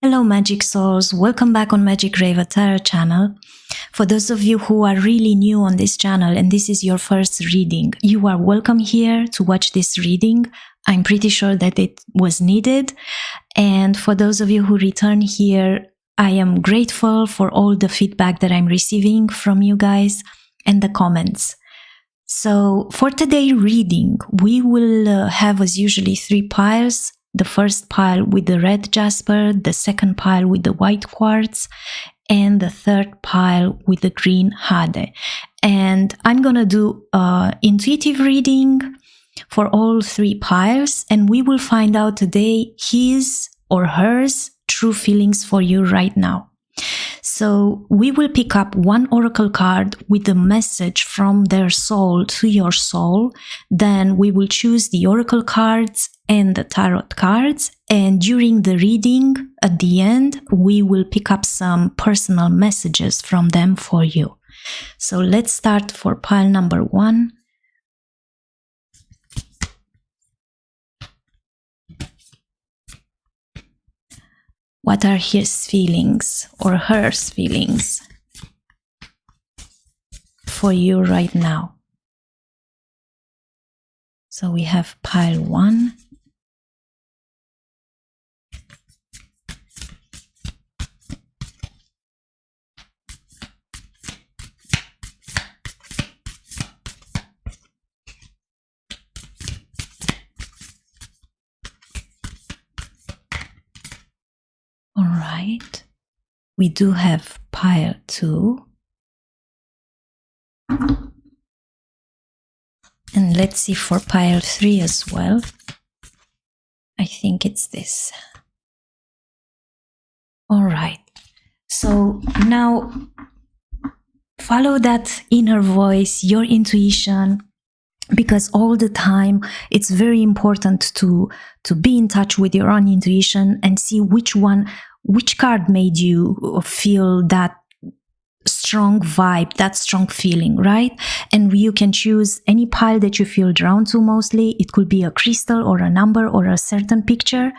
Hello Magic Souls, welcome back on Magic Raver Tarot channel. For those of you who are really new on this channel and this is your first reading, you are welcome here to watch this reading. I'm pretty sure that it was needed. And for those of you who return here, I am grateful for all the feedback that I'm receiving from you guys and the comments. So for today's reading, we will have as usually 3 piles. The first pile with the red Jasper, the second pile with the white Quartz, and the third pile with the green Jade. And I'm gonna do an intuitive reading for all 3 piles, and we will find out today his or hers true feelings for you right now. So we will pick up one oracle card with a message from their soul to your soul. Then we will choose the oracle cards and the tarot cards. And during the reading, at the end, we will pick up some personal messages from them for you. So let's start for pile number 1. What are his feelings or her feelings for you right now? So we have pile 1. All right, we do have pile 2. And let's see for pile 3 as well. I think it's this. All right, so now follow that inner voice, your intuition, because all the time it's very important to be in touch with your own intuition and see which card made you feel that strong vibe, that strong feeling, right? And you can choose any pile that you feel drawn to mostly. It could be a crystal or a number or a certain picture.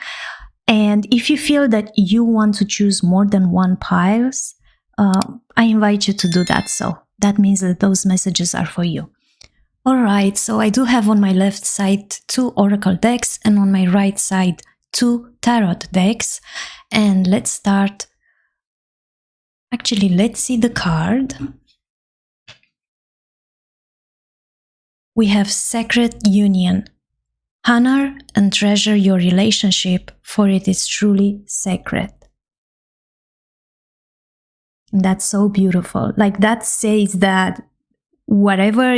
And if you feel that you want to choose more than one piles, I invite you to do that. So that means that those messages are for you. All right, so I do have on my left side 2 oracle decks and on my right side 2 tarot decks. And let's start. Actually, let's see the card. We have Sacred Union. Honor and treasure your relationship, for it is truly sacred. And that's so beautiful. Like that says that whatever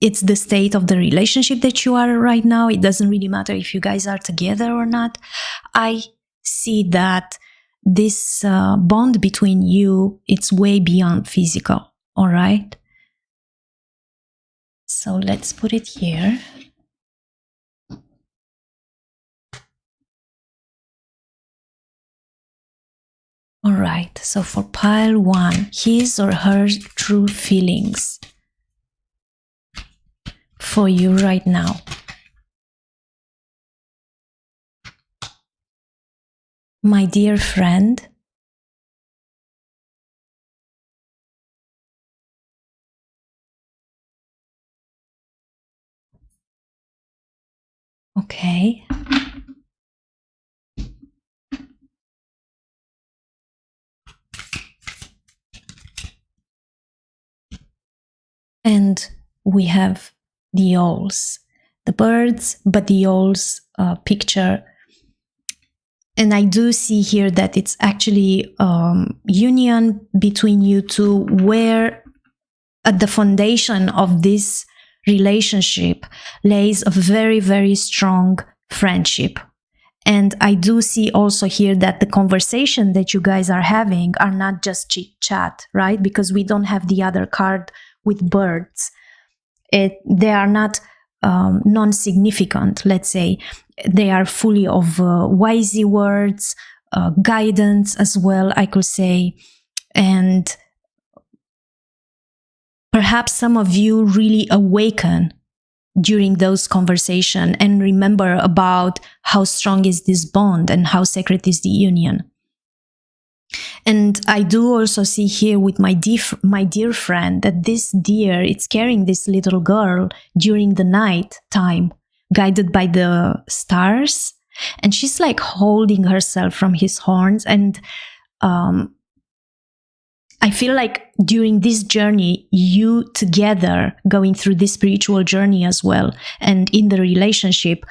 it's the state of the relationship that you are right now, it doesn't really matter if you guys are together or not. I see that this bond between you, it's way beyond physical, all right? So let's put it here. All right, so for pile 1, his or her true feelings for you right now. My dear friend, okay. And we have the owls, the birds, but the owls picture. And I do see here that it's actually union between you two, where at the foundation of this relationship lays a very, very strong friendship. And I do see also here that the conversation that you guys are having are not just chit chat, right? Because we don't have the other card with birds. They are not non-significant, let's say. They are fully of wisey words, guidance as well, I could say. And perhaps some of you really awaken during those conversations and remember about how strong is this bond and how sacred is the union. And I do also see here with my dear friend that this deer, it's carrying this little girl during the night time, guided by the stars. And she's like holding herself from his horns. And I feel like during this journey, you together going through this spiritual journey as well, and in the relationship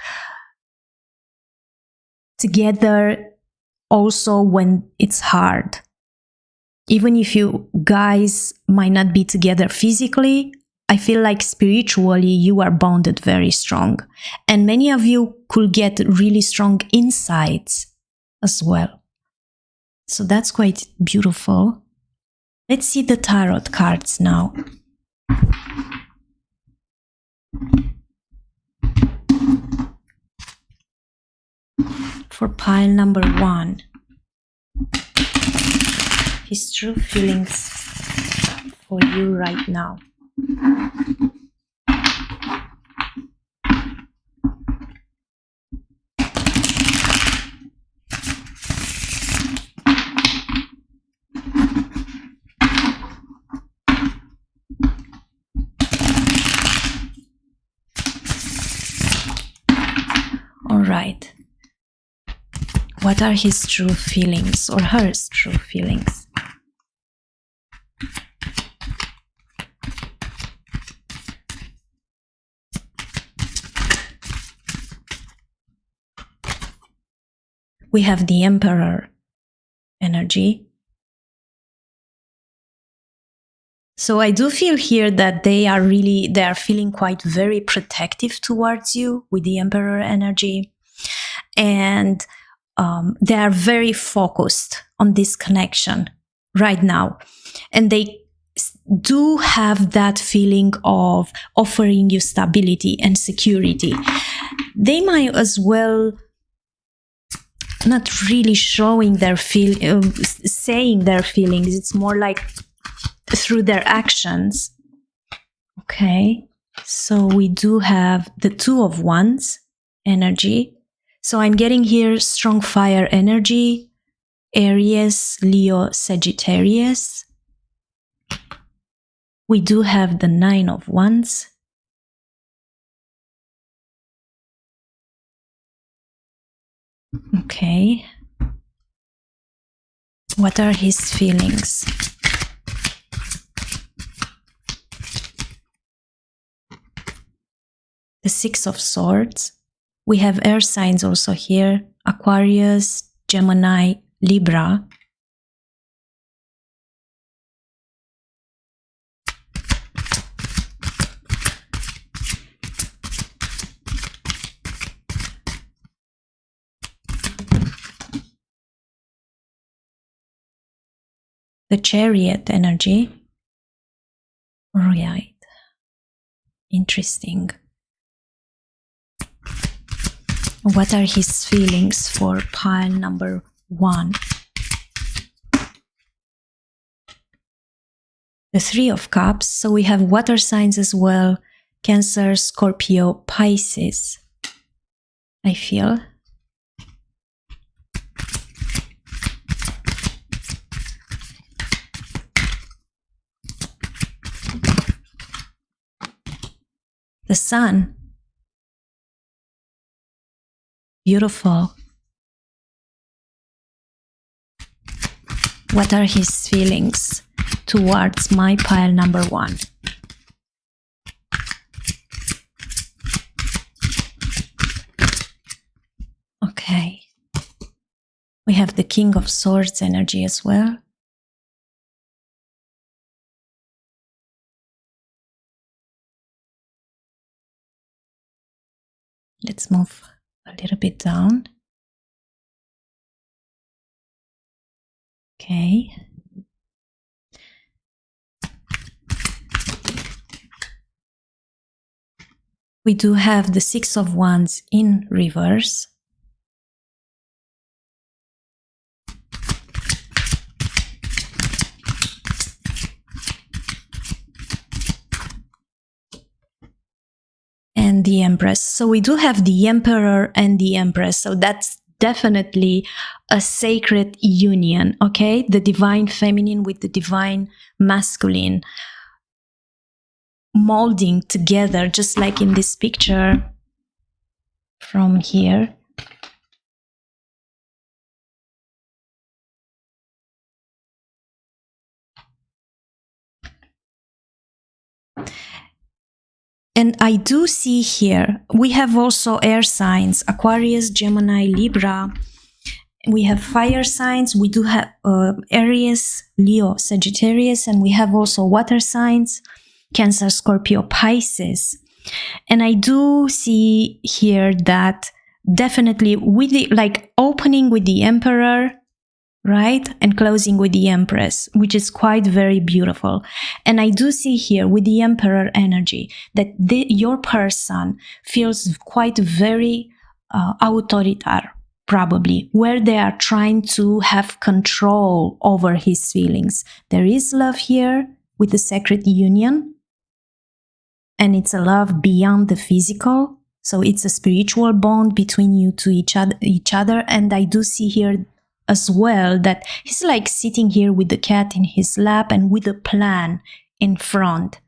together also when it's hard. Even if you guys might not be together physically, I feel like spiritually you are bonded very strong. And many of you could get really strong insights as well. So that's quite beautiful. Let's see the tarot cards now. For pile number 1, his true feelings for you right now. All right. What are his true feelings or her true feelings? We have the Emperor energy. So I do feel here that they are feeling quite very protective towards you with the Emperor energy. And they are very focused on this connection right now. And they do have that feeling of offering you stability and security. They might as well not really showing their saying their feelings. It's more like through their actions. Okay, so we do have the Two of Wands energy. So I'm getting here strong fire energy, Aries, Leo, Sagittarius. We do have the Nine of Wands. Okay. What are his feelings? The Six of Swords. We have air signs also here, Aquarius, Gemini, Libra. The Chariot energy. Right. Interesting. What are his feelings for pile number 1? The Three of Cups. So we have water signs as well. Cancer, Scorpio, Pisces. I feel. The Sun. Beautiful. What are his feelings towards my pile number 1? Okay. We have the King of Swords energy as well. Let's move a little bit down. Okay. We do have the Six of Wands in reverse. And the Empress. So we do have the Emperor and the Empress. So that's definitely a sacred union, okay? The divine feminine with the divine masculine molding together, just like in this picture from here. And I do see here, we have also air signs, Aquarius, Gemini, Libra. We have fire signs. We do have Aries, Leo, Sagittarius, and we have also water signs, Cancer, Scorpio, Pisces. And I do see here that definitely with the, like, opening with the Emperor, right? And closing with the Empress, which is quite very beautiful. And I do see here with the Emperor energy that your person feels quite very authoritarian, probably, where they are trying to have control over his feelings. There is love here with the sacred union, and it's a love beyond the physical. So it's a spiritual bond between you to each other. And I do see here as well that he's like sitting here with the cat in his lap and with a plan in front.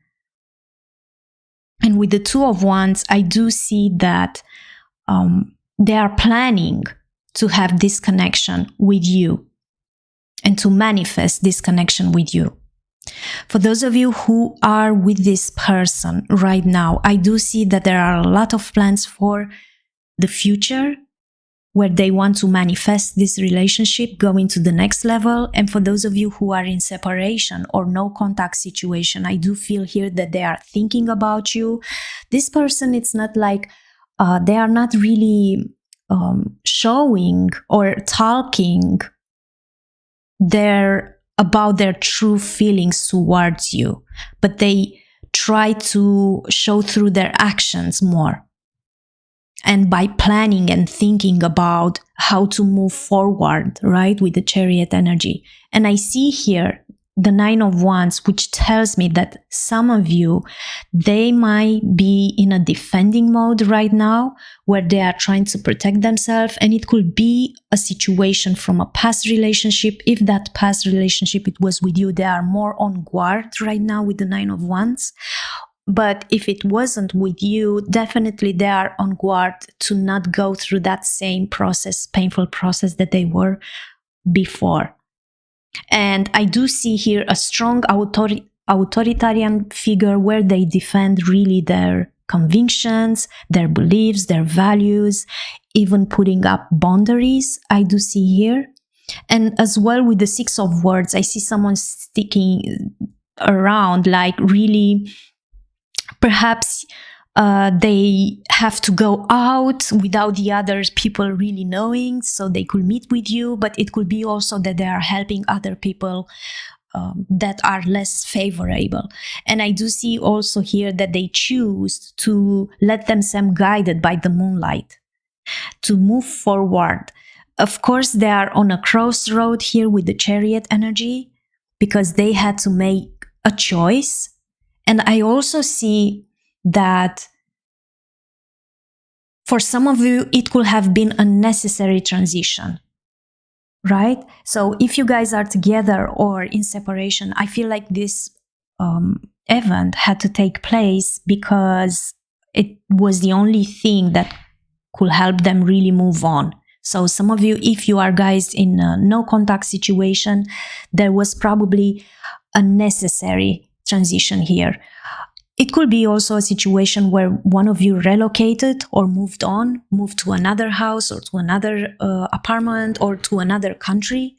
And with the Two of Wands, I do see that they are planning to have this connection with you and to manifest this connection with you. For those of you who are with this person right now, I do see that there are a lot of plans for the future where they want to manifest this relationship, going to the next level. And for those of you who are in separation or no contact situation, I do feel here that they are thinking about you. This person, it's not like they are not really showing or talking about their true feelings towards you, but they try to show through their actions more. And by planning and thinking about how to move forward, right, with the Chariot energy. And I see here the Nine of Wands, which tells me that some of you, they might be in a defending mode right now, where they are trying to protect themselves. And it could be a situation from a past relationship. If that past relationship, it was with you, they are more on guard right now with the Nine of Wands. But if it wasn't with you, definitely they are on guard to not go through that same process, painful process that they were before. And I do see here a strong authoritarian figure where they defend really their convictions, their beliefs, their values, even putting up boundaries, I do see here. And as well with the Six of Swords, I see someone sticking around, like really, perhaps they have to go out without the other people really knowing, so they could meet with you, but it could be also that they are helping other people that are less favorable. And I do see also here that they choose to let themselves guided by the moonlight to move forward. Of course, they are on a crossroad here with the Chariot energy because they had to make a choice. And I also see that for some of you, it could have been a necessary transition, right? So if you guys are together or in separation, I feel like this event had to take place because it was the only thing that could help them really move on. So some of you, if you are guys in a no contact situation, there was probably a necessary transition here. It could be also a situation where one of you relocated or moved on, moved to another house or to another apartment or to another country.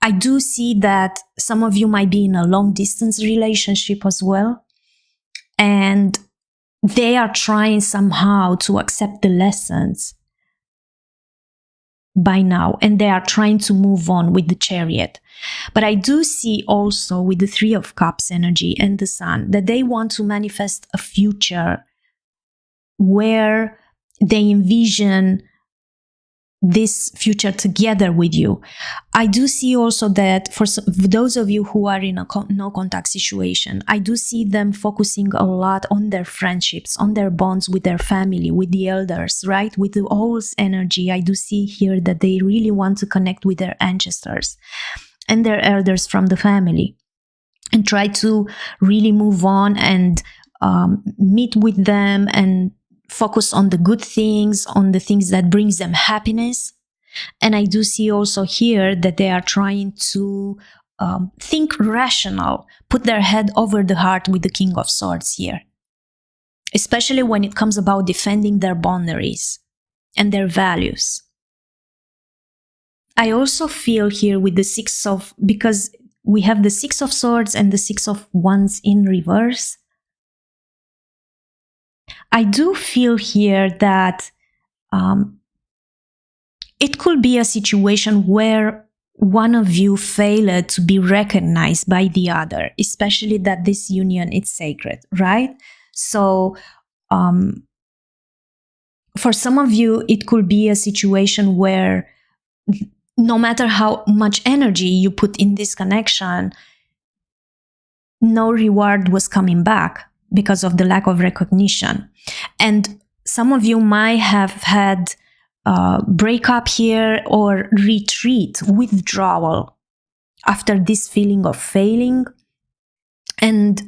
I do see that some of you might be in a long distance relationship as well. And they are trying somehow to accept the lessons by now, and they are trying to move on with the Chariot. But I do see also with the Three of Cups energy and the Sun that they want to manifest a future where they envision this future together with you. I do see also that for those of you who are in a no contact situation, I do see them focusing a lot on their friendships, on their bonds with their family, with the elders, right? With the owl's energy, I do see here that they really want to connect with their ancestors and their elders from the family and try to really move on and meet with them and focus on the good things, on the things that brings them happiness. And I do see also here that they are trying to think rational, put their head over the heart with the King of Swords here, especially when it comes about defending their boundaries and their values. I also feel here with the because we have the Six of Swords and the Six of Wands in reverse, I do feel here that it could be a situation where one of you failed to be recognized by the other, especially that this union is sacred, right? So for some of you, it could be a situation where no matter how much energy you put in this connection, no reward was coming back because of the lack of recognition. And some of you might have had breakup here or retreat, withdrawal after this feeling of failing. And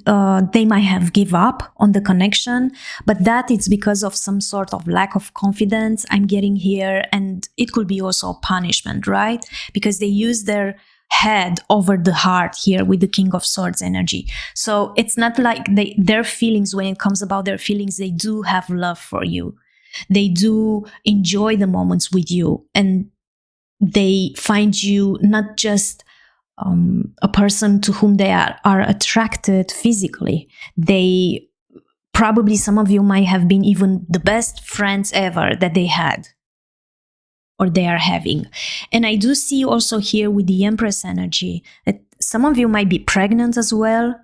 they might have give up on the connection, but that is because of some sort of lack of confidence I'm getting here. And it could be also a punishment, right? Because they use their head over the heart here with the King of Swords energy. So it's not like their feelings, when it comes about their feelings, they do have love for you. They do enjoy the moments with you, and they find you not just a person to whom they are attracted physically. They probably, some of you might have been even the best friends ever that they had or they are having. And I do see also here with the Empress energy that some of you might be pregnant as well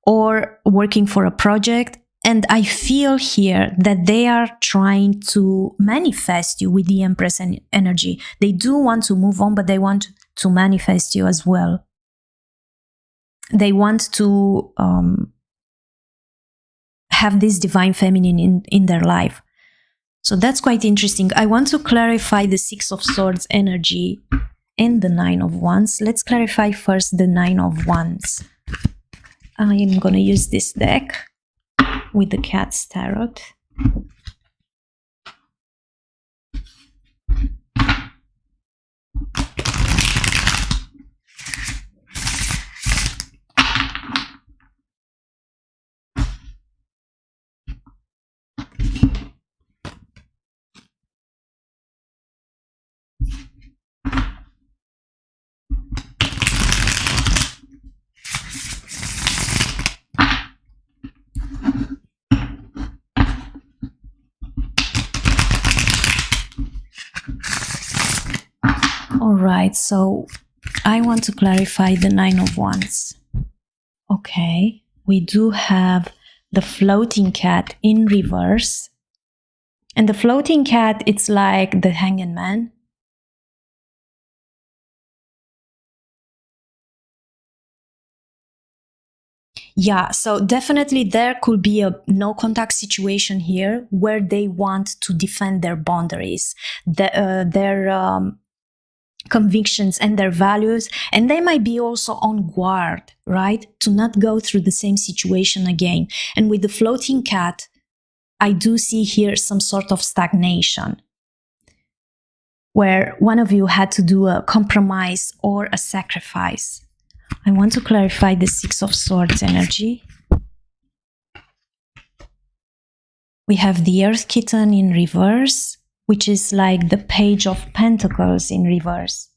or working for a project. And I feel here that they are trying to manifest you with the Empress energy. They do want to move on, but they want to manifest you as well. They want to have this divine feminine in their life. So that's quite interesting. I want to clarify the Six of Swords energy and the Nine of Wands. Let's clarify first the Nine of Wands. I am going to use this deck with the Cat's Tarot. Alright, so I want to clarify the Nine of Wands. Okay, we do have the floating cat in reverse. And the floating cat, it's like the Hanged Man. Yeah, so definitely there could be a no contact situation here where they want to defend their boundaries, their convictions and their values, and they might be also on guard, right, to not go through the same situation again. And with the floating cat, I do see here some sort of stagnation where one of you had to do a compromise or a sacrifice. I want to clarify the Six of Swords energy. We have the Earth Kitten in reverse, which is like the Page of Pentacles in reverse.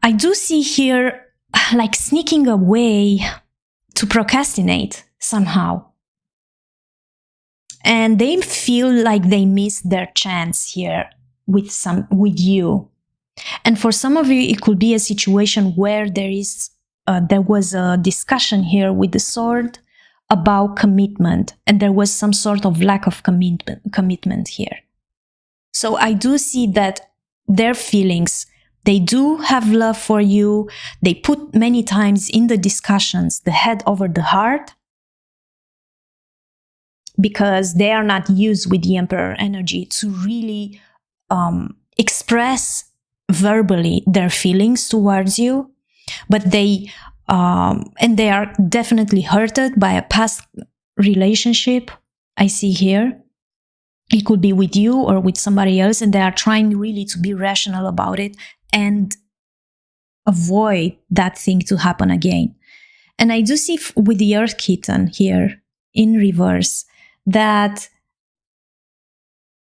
I do see here like sneaking away to procrastinate somehow. And they feel like they missed their chance here with you. And for some of you, it could be a situation where there was a discussion here with the sword about commitment, and there was some sort of lack of commitment here. So I do see that their feelings, they do have love for you. They put many times in the discussions the head over the heart, because they are not used with the Emperor energy to really express verbally their feelings towards you. But they are definitely hurted by a past relationship. I see here it could be with you or with somebody else, and they are trying really to be rational about it and avoid that thing to happen again. And I do see with the Earth Kitten here in reverse that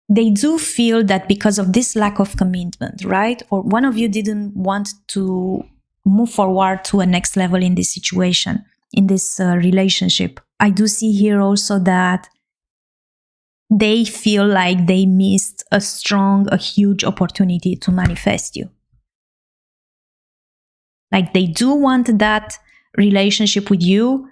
they do feel that because of this lack of commitment, right? Or one of you didn't want to move forward to a next level in this situation, in this relationship. I do see here also that they feel like they missed a huge opportunity to manifest you. Like they do want that relationship with you,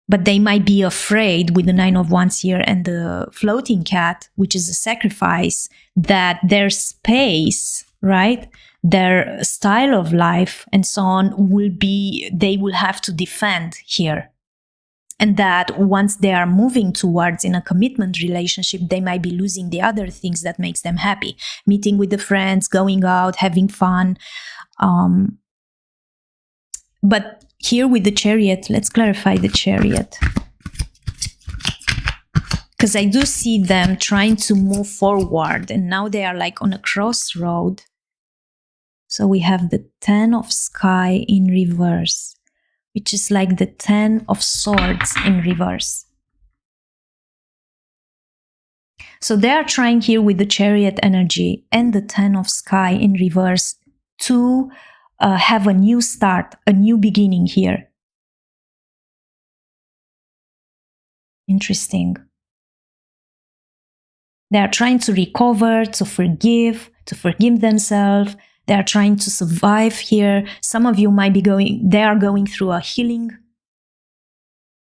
but they might be afraid with the 9 of Wands here and the floating cat, which is a sacrifice, that their space, right, their style of life and so on they will have to defend here. And that once they are moving towards in a commitment relationship, they might be losing the other things that makes them happy. Meeting with the friends, going out, having fun. But here with the Chariot, let's clarify the Chariot. Because I do see them trying to move forward, and now they are like on a crossroad. So we have the 10 of Sky in reverse, which is like the 10 of Swords in reverse. So they are trying here with the Chariot energy and the 10 of Sky in reverse to have a new start, a new beginning here. Interesting. They are trying to recover, to forgive themselves. They are trying to survive here. Some of you might be they are going through a healing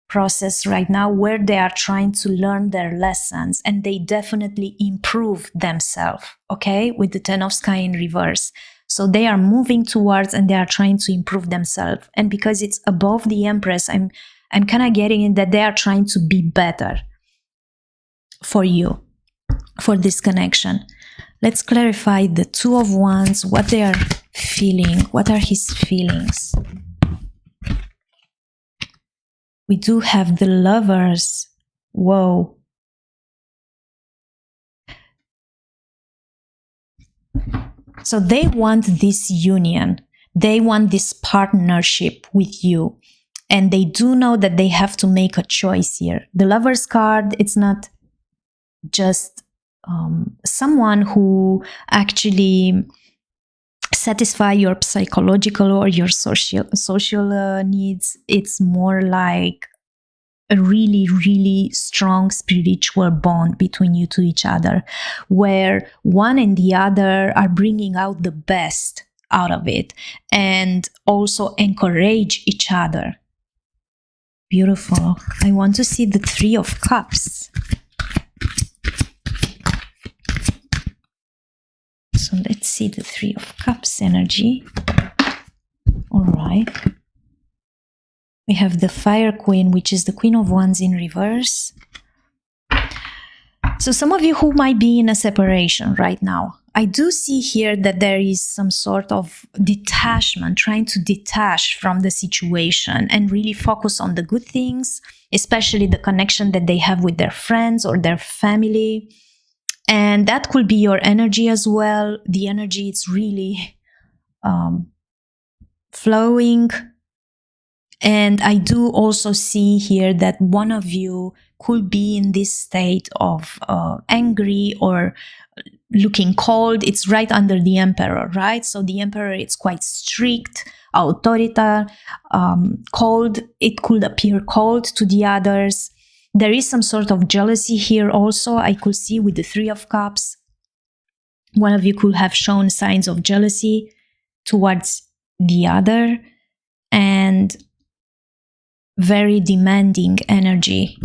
process right now where they are trying to learn their lessons, and they definitely improve themselves, okay, with the 10 of Sky in reverse. So they are moving towards and they are trying to improve themselves. And because it's above the Empress, I'm kind of getting in that they are trying to be better for you, for this connection. Let's clarify the 2 of Wands, what they are feeling, what are his feelings. We do have the Lovers. Whoa. So they want this union. They want this partnership with you. And they do know that they have to make a choice here. The Lovers card, it's not just someone who actually satisfy your psychological or your social needs. It's more like a really, really strong spiritual bond between you to each other, where one and the other are bringing out the best out of it and also encourage each other. Beautiful. I want to see the 3 of Cups. So let's see the 3 of Cups energy. All right. We have the Fire Queen, which is the Queen of Wands in reverse. So some of you who might be in a separation right now, I do see here that there is some sort of detachment, trying to detach from the situation and really focus on the good things, especially the connection that they have with their friends or their family. And that could be your energy as well. The energy is really flowing. And I do also see here that one of you could be in this state of angry or looking cold. It's right under the Emperor, right? So the Emperor is quite strict, authoritative, cold. It could appear cold to the others. There is some sort of jealousy here also. I could see with the 3 of Cups. One of you could have shown signs of jealousy towards the other. And very demanding energy.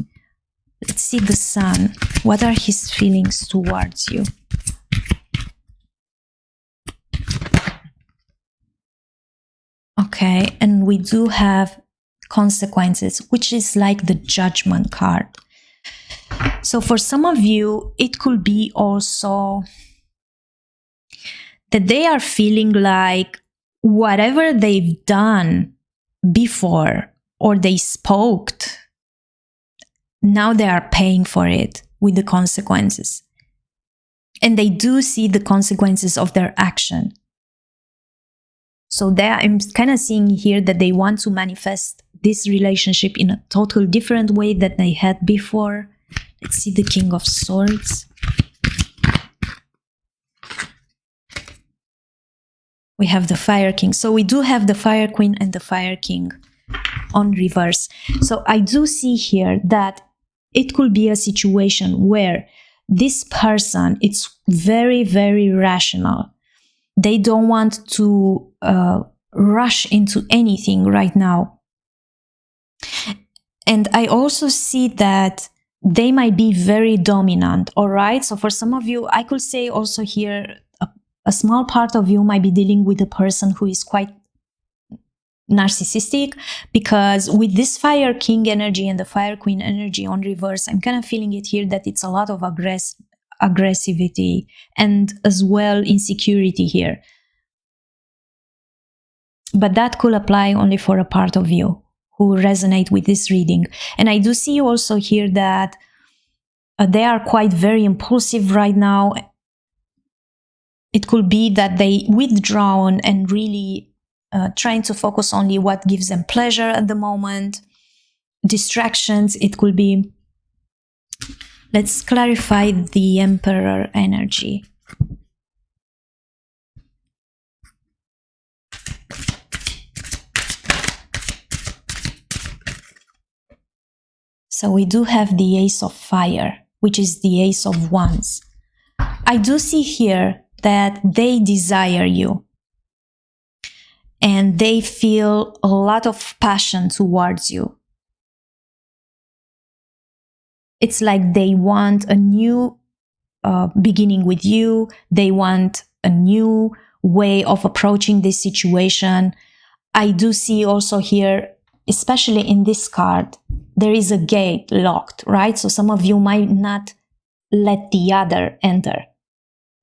Let's see the Sun. What are his feelings towards you? Okay, and we do have consequences, which is like the judgment card. So for some of you, it could be also that they are feeling like whatever they've done before or they spoke, now they are paying for it with the consequences. And they do see the consequences of their action. So I'm kind of seeing here that they want to manifest this relationship in a total different way that they had before. Let's see the King of Swords. We have the Fire King. So we do have the Fire Queen and the Fire King on reverse. So I do see here that it could be a situation where this person, it's very, very rational. They don't want to rush into anything right now. And I also see that they might be very dominant, all right? So for some of you, I could say also here, a small part of you might be dealing with a person who is quite narcissistic, because with this Fire King energy and the Fire Queen energy on reverse, I'm kind of feeling it here that it's a lot of aggressivity and as well insecurity here. But that could apply only for a part of you who resonate with this reading. And I do see also here that they are quite very impulsive right now. It could be that they withdrawn and really trying to focus only what gives them pleasure at the moment. Distractions, it could be. Let's clarify the Emperor energy. So we do have the Ace of Fire, which is the Ace of Wands. I do see here that they desire you. And they feel a lot of passion towards you. It's like they want a new beginning with you. They want a new way of approaching this situation. I do see also here, especially in this card, there is a gate locked, right? So some of you might not let the other enter.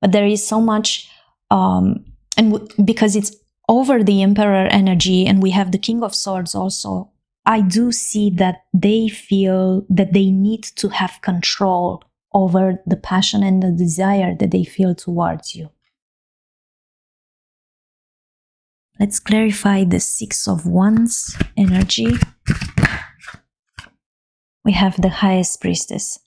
But there is so much, because it's over the Emperor energy and we have the King of Swords also, I do see that they feel that they need to have control over the passion and the desire that they feel towards you. Let's clarify the Six of Wands energy. We have the Highest Priestess.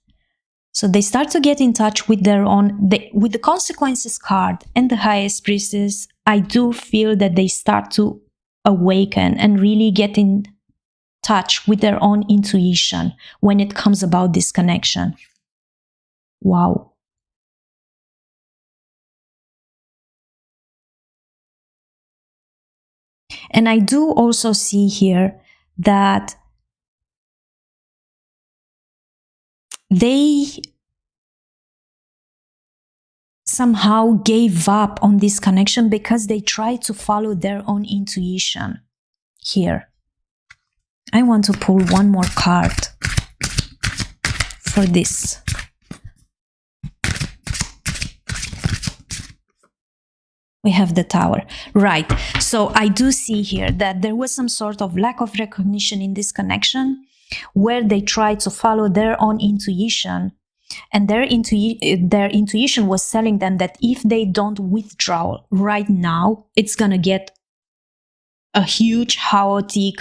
So they start to get in touch with their own, with the Consequences card and the Highest Priestess. I do feel that they start to awaken and really get in touch with their own intuition when it comes about this connection. Wow. And I do also see here that they somehow gave up on this connection because they tried to follow their own intuition here. I want to pull one more card for this. We have the Tower. Right. So I do see here that there was some sort of lack of recognition in this connection where they tried to follow their own intuition, and their intuition was telling them that if they don't withdraw right now, it's going to get a huge, chaotic,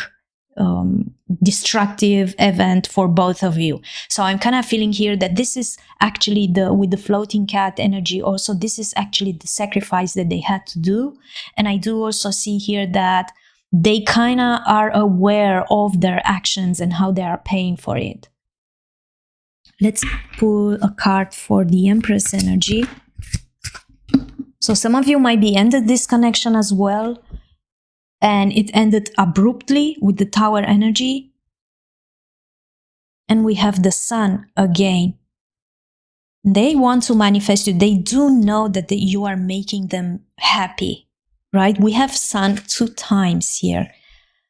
destructive event for both of you. So I'm kind of feeling here that this is actually with the floating cat energy also, this is actually the sacrifice that they had to do. And I do also see here that they kind of are aware of their actions and how they are paying for it. Let's pull a card for the Empress energy. So some of you might be ended this connection as well, and it ended abruptly with the Tower energy. And we have the Sun again. They want to manifest you. They do know that you are making them happy. right? We have sun 2 times here.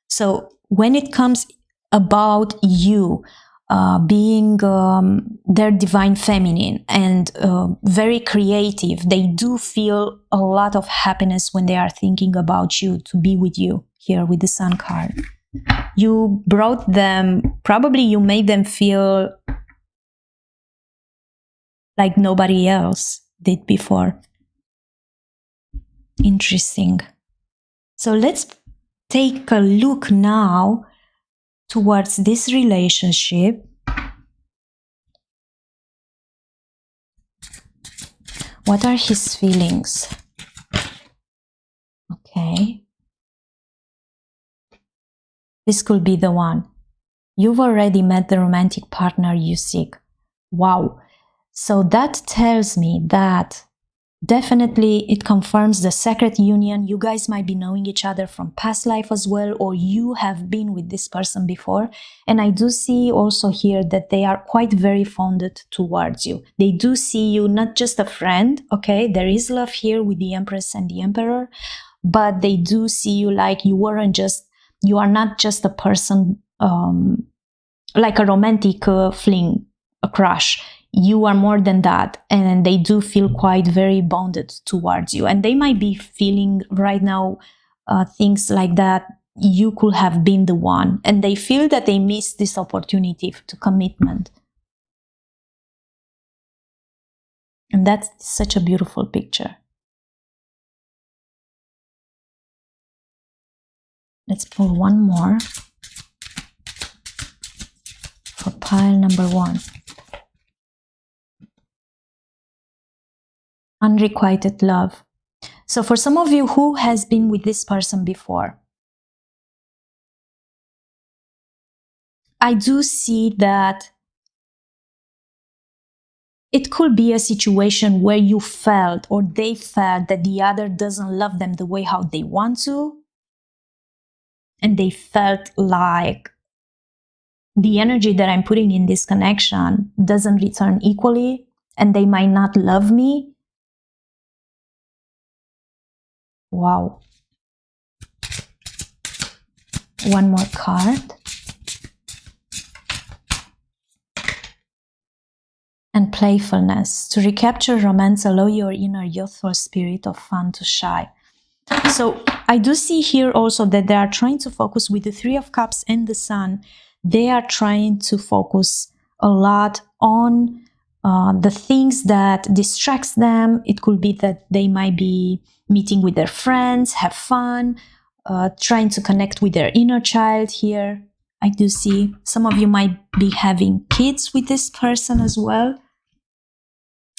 So when it comes about you being their divine feminine and very creative, they do feel a lot of happiness when they are thinking about you, to be with you here with the sun card. You brought them, probably you made them feel like nobody else did before. Interesting. So let's take a look now towards this relationship. What are his feelings? Okay. This could be the one. You've already met the romantic partner you seek. Wow. So that tells me that definitely it confirms the sacred union. You guys might be knowing each other from past life as well, or you have been with this person before. And I do see also here that they are quite very fonded towards you. They do see you not just a friend, okay? There is love here with the Empress and the Emperor, but they do see you like you are not just a person, like a romantic fling, a crush. You are more than that, and they do feel quite very bonded towards you. And they might be feeling right now things like that you could have been the one, and they feel that they missed this opportunity to commitment. And that's such a beautiful picture. Let's pull one more for pile number 1. Unrequited love. So for some of you, who has been with this person before? I do see that it could be a situation where you felt, or they felt, that the other doesn't love them the way how they want to. And they felt like the energy that I'm putting in this connection doesn't return equally, and they might not love me. Wow. One more card. And playfulness. To recapture romance, allow your inner youthful spirit of fun to shine. So I do see here also that they are trying to focus with the 3 of Cups and the Sun. They are trying to focus a lot on the things that distracts them. It could be that they might be meeting with their friends, have fun, trying to connect with their inner child here. I do see some of you might be having kids with this person as well.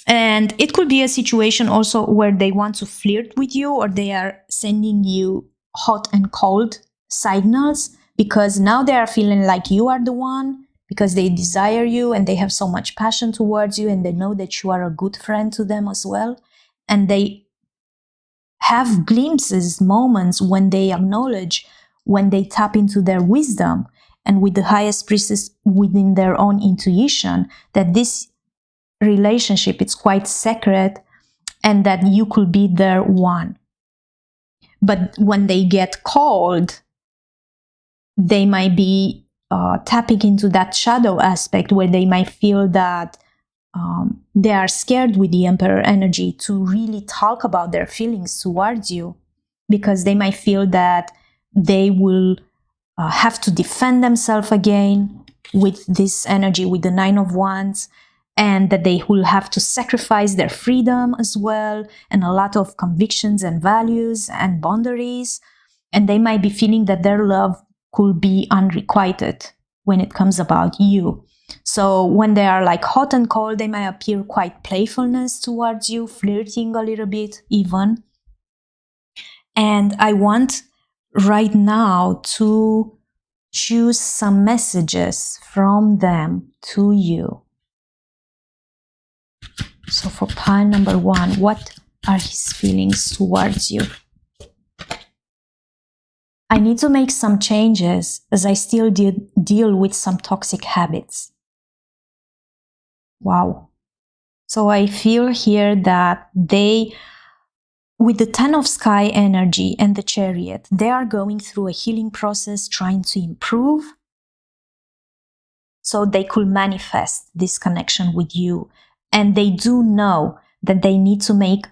And it could be a situation also where they want to flirt with you, or they are sending you hot and cold signals, because now they are feeling like you are the one, because they desire you and they have so much passion towards you, and they know that you are a good friend to them as well. And they have glimpses, moments when they acknowledge, when they tap into their wisdom and with the highest priestess within their own intuition, that this relationship is quite sacred and that you could be their one. But when they get cold, they might be tapping into that shadow aspect, where they might feel that they are scared with the Emperor energy to really talk about their feelings towards you, because they might feel that they will have to defend themselves again with this energy, with the 9 of Wands, and that they will have to sacrifice their freedom as well, and a lot of convictions and values and boundaries. And they might be feeling that their love could be unrequited when it comes about you. So when they are like hot and cold, they might appear quite playfulness towards you, flirting a little bit even. And I want right now to choose some messages from them to you. So for pile number 1, what are his feelings towards you? I need to make some changes as I still deal with some toxic habits. Wow. So I feel here that they with the Ten of Sky energy and the Chariot, they are going through a healing process, trying to improve, so they could manifest this connection with you. And they do know that they need to make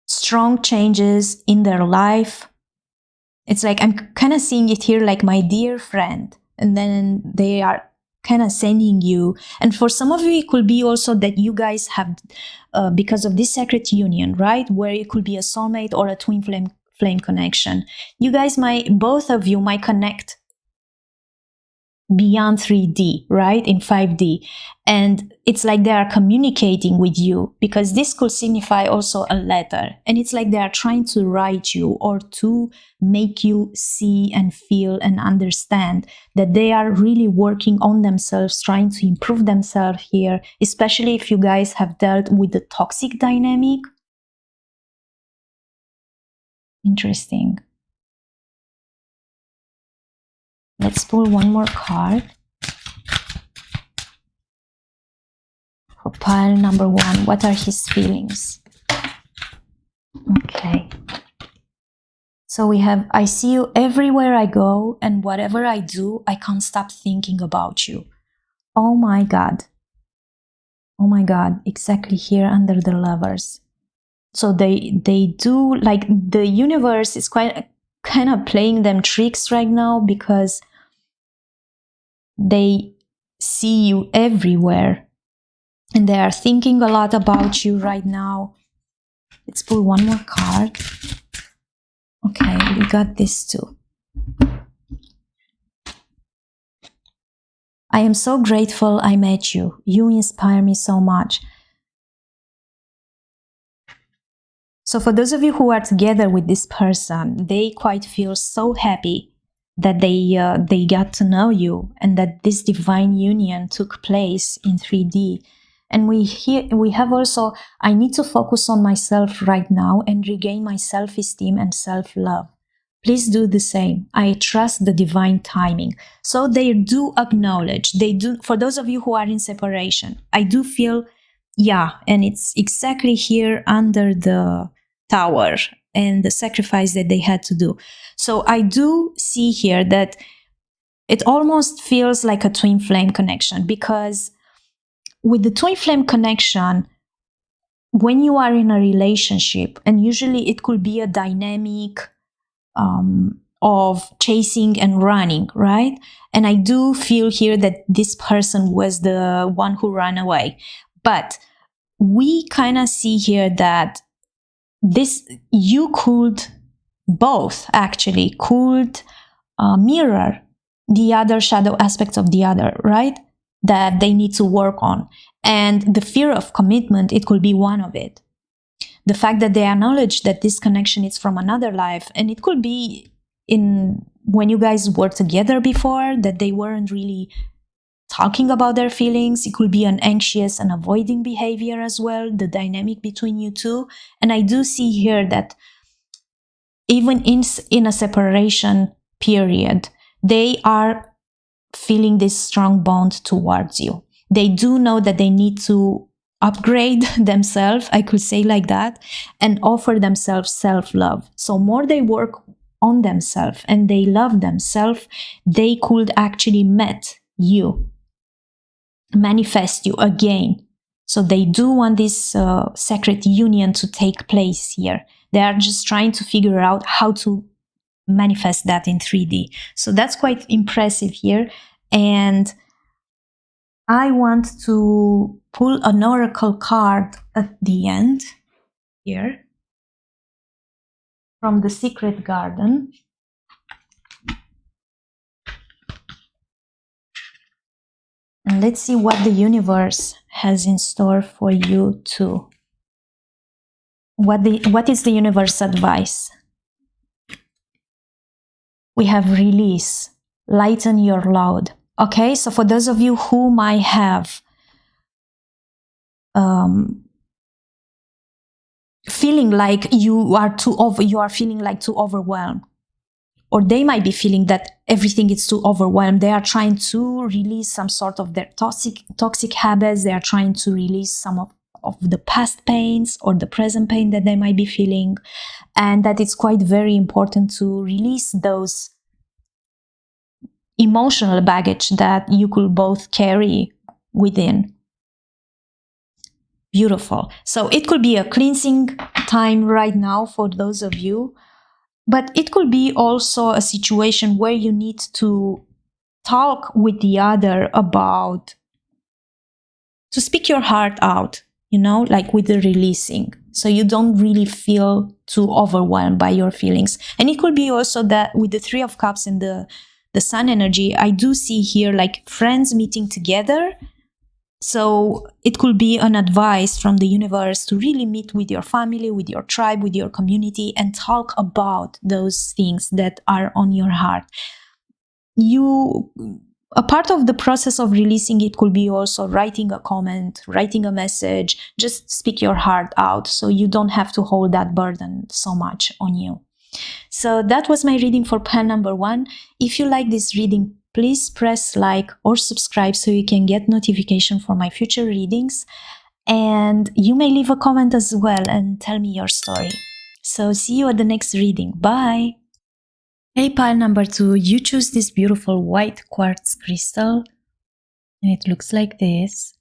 strong changes in their life. It's like, I'm kind of seeing it here like my dear friend, and then they are kind of sending you. And for some of you, it could be also that you guys have, because of this sacred union, right, where it could be a soulmate or a twin flame connection, you guys might, both of you might connect beyond 3D, right, in 5D. And it's like they are communicating with you, because this could signify also a letter. And it's like they are trying to write you, or to make you see and feel and understand that they are really working on themselves, trying to improve themselves here, especially if you guys have dealt with the toxic dynamic. Interesting. Let's pull one more card for pile number 1. What are his feelings? Okay. So we have, I see you everywhere I go, and whatever I do, I can't stop thinking about you. Oh my God. Oh my God. Exactly here under the Lovers. So they do, like, the universe is quite kind of playing them tricks right now, because they see you everywhere and they are thinking a lot about you right now. Let's pull one more card. Okay, we got this too. I am so grateful I met you. You inspire me so much. So for those of you who are together with this person, they quite feel so happy that they got to know you, and that this divine union took place in 3D. And we have also, I need to focus on myself right now and regain my self-esteem and self-love. Please do the same. I trust the divine timing. So they do acknowledge, they do, for those of you who are in separation, I do feel, yeah, and it's exactly here under the Tower and the sacrifice that they had to do. So I do see here that it almost feels like a twin flame connection, because with the twin flame connection, when you are in a relationship, and usually it could be a dynamic of chasing and running, right? And I do feel here that this person was the one who ran away. But we kind of see here that this, you could both actually could mirror the other shadow aspects of the other, right? That they need to work on. And the fear of commitment, it could be one of it. The fact that they acknowledge that this connection is from another life, and it could be in when you guys were together before, that they weren't really talking about their feelings. It could be an anxious and avoiding behavior as well, the dynamic between you two. And I do see here that even in a separation period, they are feeling this strong bond towards you. They do know that they need to upgrade themselves, I could say like that, and offer themselves self-love. So more they work on themselves and they love themselves, they could actually meet you, manifest you again. So they do want this sacred union to take place here. They are just trying to figure out how to manifest that in 3D. So that's quite impressive here. And I want to pull an oracle card at the end here from the Secret Garden. And let's see what the universe has in store for you too. What is the universe advice? We have release, lighten your load. Okay, so for those of you who might have feeling like you are feeling like too overwhelmed, or they might be feeling that everything is too overwhelmed. They are trying to release some sort of their toxic habits. They are trying to release some of of the past pains or the present pain that they might be feeling, and that it's quite very important to release those emotional baggage that you could both carry within. Beautiful. So it could be a cleansing time right now for those of you, but it could be also a situation where you need to talk with the other about, to speak your heart out, you know, like with the releasing, so you don't really feel too overwhelmed by your feelings. And it could be also that with the Three of Cups and the Sun energy, I do see here like friends meeting together. So it could be an advice from the universe to really meet with your family, with your tribe, with your community, and talk about those things that are on your heart. A part of the process of releasing it could be also writing a comment, writing a message, just speak your heart out so you don't have to hold that burden so much on you. So that was my reading for pile number 1. If you like this reading, please press like or subscribe so you can get notification for my future readings. And you may leave a comment as well and tell me your story. So see you at the next reading. Bye! Hey, pile number 2, you choose this beautiful white quartz crystal, and it looks like this.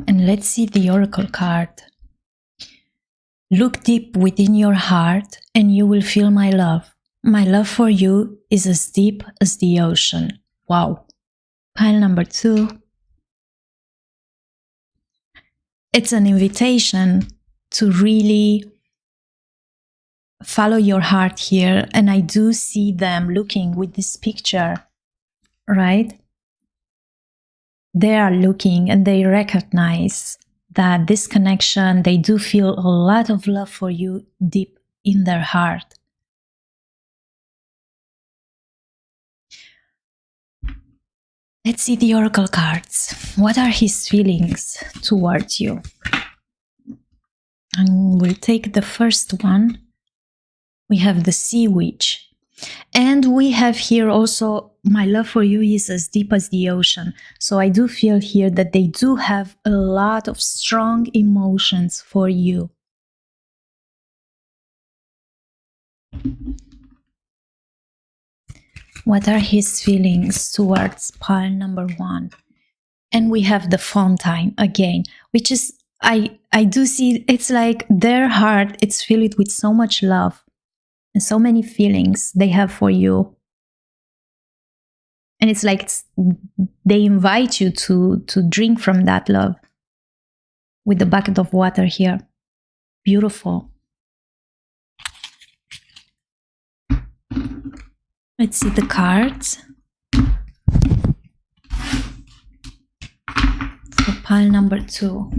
And let's see the oracle card. Look deep within your heart and you will feel my love. My love for you is as deep as the ocean. Wow. Pile number 2. It's an invitation to really follow your heart here. And I do see them looking with this picture, right? They are looking and they recognize that this connection, they do feel a lot of love for you deep in their heart. Let's see the oracle cards. What are his feelings towards you? And we'll take the first one. We have the Sea Witch. And we have here also, my love for you is as deep as the ocean. So I do feel here that they do have a lot of strong emotions for you. What are his feelings towards pile number 1? And we have the Fountain again, which is, I do see, it's like their heart, it's filled with so much love and so many feelings they have for you. And it's like they invite you to drink from that love with the bucket of water here. Beautiful. Let's see the cards. For pile number 2.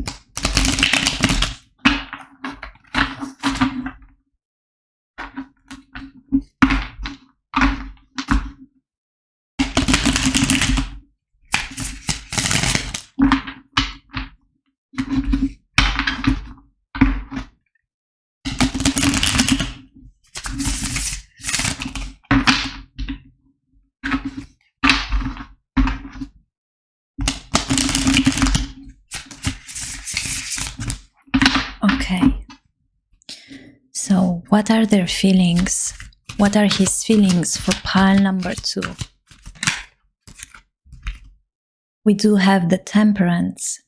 Okay, so what are their feelings? What are his feelings for pile number 2? We do have the Temperance.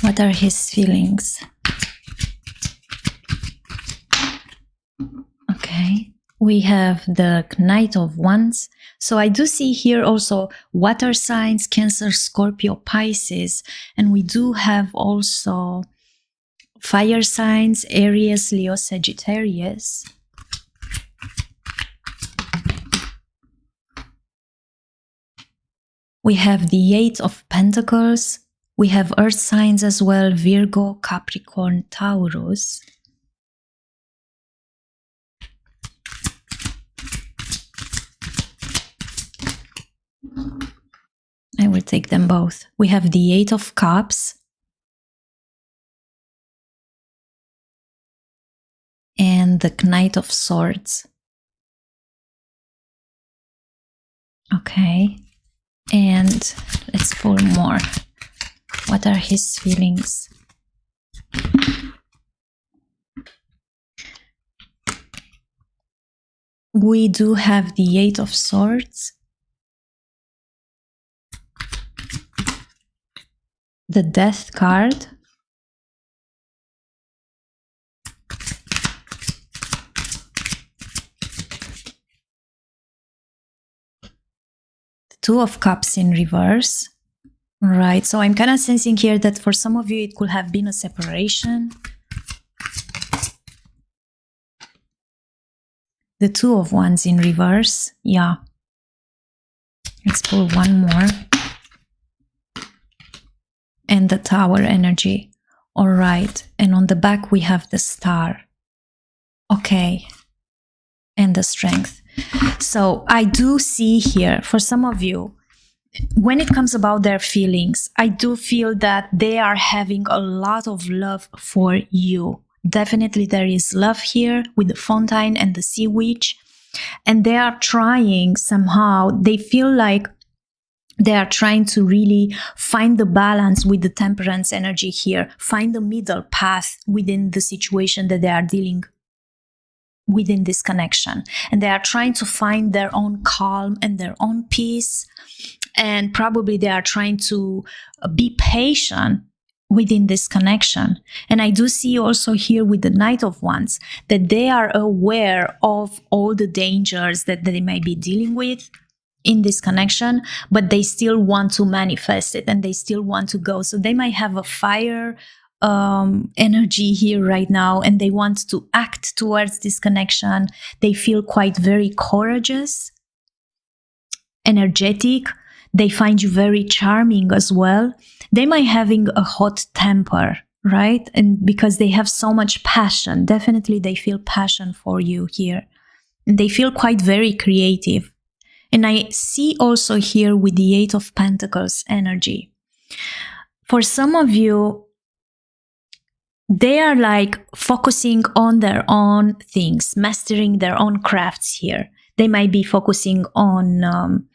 What are his feelings? Okay. We have the Knight of Wands. So I do see here also water signs, Cancer, Scorpio, Pisces. And we do have also fire signs, Aries, Leo, Sagittarius. We have the Eight of Pentacles. We have earth signs as well, Virgo, Capricorn, Taurus. I will take them both. We have the Eight of Cups. and the Knight of Swords. Okay, and let's pull more. What are his feelings? We do have the Eight of Swords, the Death card, the Two of Cups in reverse. Right, so I'm kind of sensing here that for some of you it could have been a separation. The Two of Wands in reverse, yeah. Let's pull one more. And the Tower energy. All right, and on the back we have the Star. Okay, and the Strength. So I do see here, for some of you, when it comes about their feelings, I do feel that they are having a lot of love for you. Definitely there is love here with the Fontaine and the Sea Witch. And they are trying somehow, they feel like they are trying to really find the balance with the Temperance energy here. Find the middle path within the situation that they are dealing within this connection. And they are trying to find their own calm and their own peace. And probably they are trying to be patient within this connection. And I do see also here with the Knight of Wands that they are aware of all the dangers that they might be dealing with in this connection, but they still want to manifest it and they still want to go. So they might have a fire energy here right now and they want to act towards this connection. They feel quite very courageous, energetic. They find you very charming as well. They might having a hot temper, right? And because they have so much passion, definitely they feel passion for you here. And they feel quite very creative. And I see also here with the Eight of Pentacles energy. For some of you, they are like focusing on their own things, mastering their own crafts here. They might be focusing on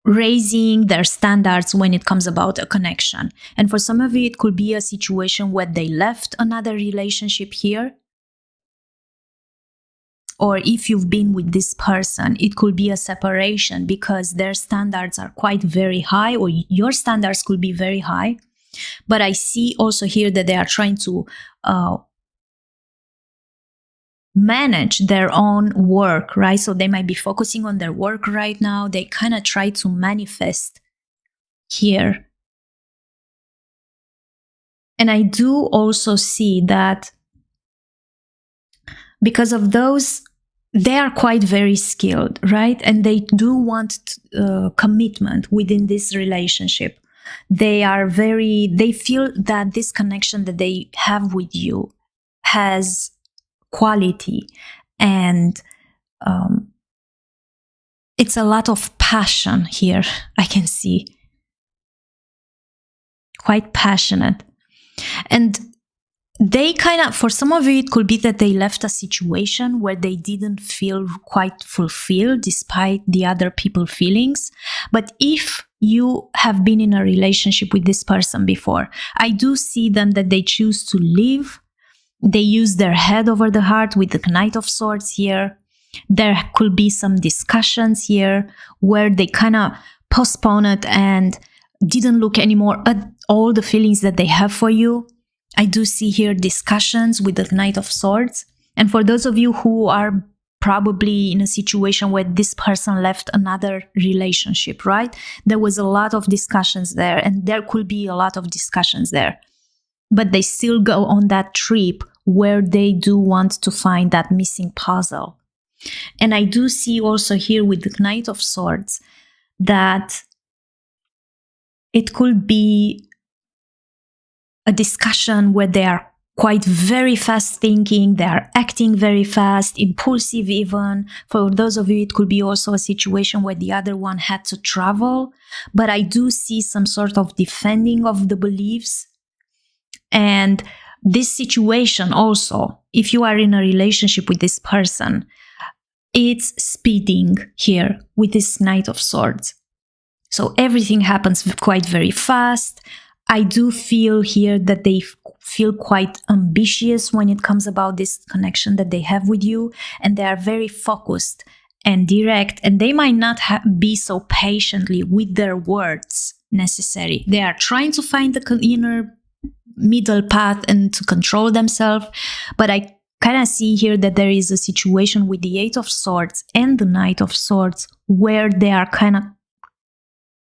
raising their standards when it comes about a connection. And for some of you, it could be a situation where they left another relationship here. Or if you've been with this person, it could be a separation because their standards are quite very high, or your standards could be very high. But I see also here that they are trying to manage their own work, right? So they might be focusing on their work right now. They kind of try to manifest here. And I do also see that because of those, they are quite very skilled, right? And they do want commitment within this relationship. They feel that this connection that they have with you has quality, and it's a lot of passion here. I can see quite passionate. And they kind of, for some of you, it could be that they left a situation where they didn't feel quite fulfilled despite the other people's feelings. But if you have been in a relationship with this person before, I do see them that they choose to leave. They use their head over the heart with the Knight of Swords here. There could be some discussions here where they kind of postpone it and didn't look anymore at all the feelings that they have for you. I do see here discussions with the Knight of Swords. And for those of you who are probably in a situation where this person left another relationship, right? There was a lot of discussions there, and there could be a lot of discussions there. But they still go on that trip where they do want to find that missing puzzle. And I do see also here with the Knight of Swords that it could be a discussion where they are quite very fast thinking, they are acting very fast, impulsive even. For those of you, it could be also a situation where the other one had to travel. But I do see some sort of defending of the beliefs. And this situation also, if you are in a relationship with this person, it's speeding here with this Knight of Swords. So everything happens quite very fast. I do feel here that they feel quite ambitious when it comes about this connection that they have with you, and they are very focused and direct, and they might not be so patiently with their words necessary. They are trying to find the inner middle path and to control themselves, but I kind of see here that there is a situation with the Eight of Swords and the Knight of Swords where they are kind of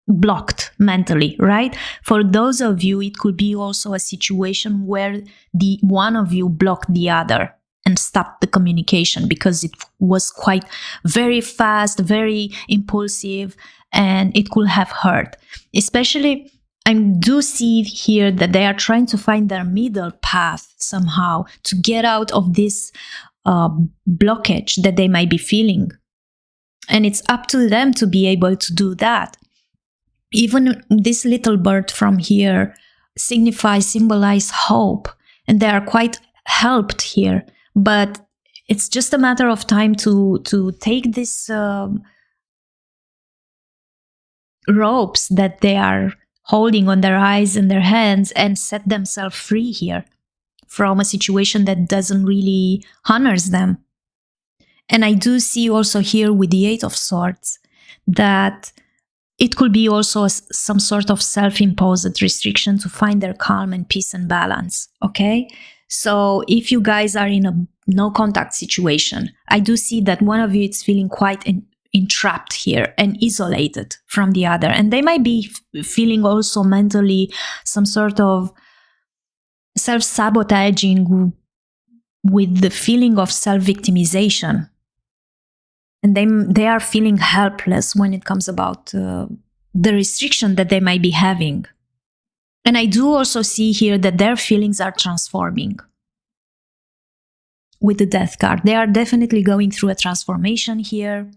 blocked mentally, right? For those of you, it could be also a situation where the one of you blocked the other and stopped the communication because it was quite very fast, very impulsive, and it could have hurt. Especially, I do see here that they are trying to find their middle path somehow to get out of this blockage that they might be feeling. And it's up to them to be able to do that. Even this little bird from here symbolize hope, and they are quite helped here. But it's just a matter of time to take this ropes that they are holding on their eyes and their hands and set themselves free here from a situation that doesn't really honors them. And I do see also here with the Eight of Swords that it could be also some sort of self-imposed restriction to find their calm and peace and balance, okay? So if you guys are in a no-contact situation, I do see that one of you is feeling quite entrapped here and isolated from the other. And they might be feeling also mentally some sort of self-sabotaging with the feeling of self-victimization. And they are feeling helpless when it comes about the restriction that they might be having. And I do also see here that their feelings are transforming with the Death card. They are definitely going through a transformation here.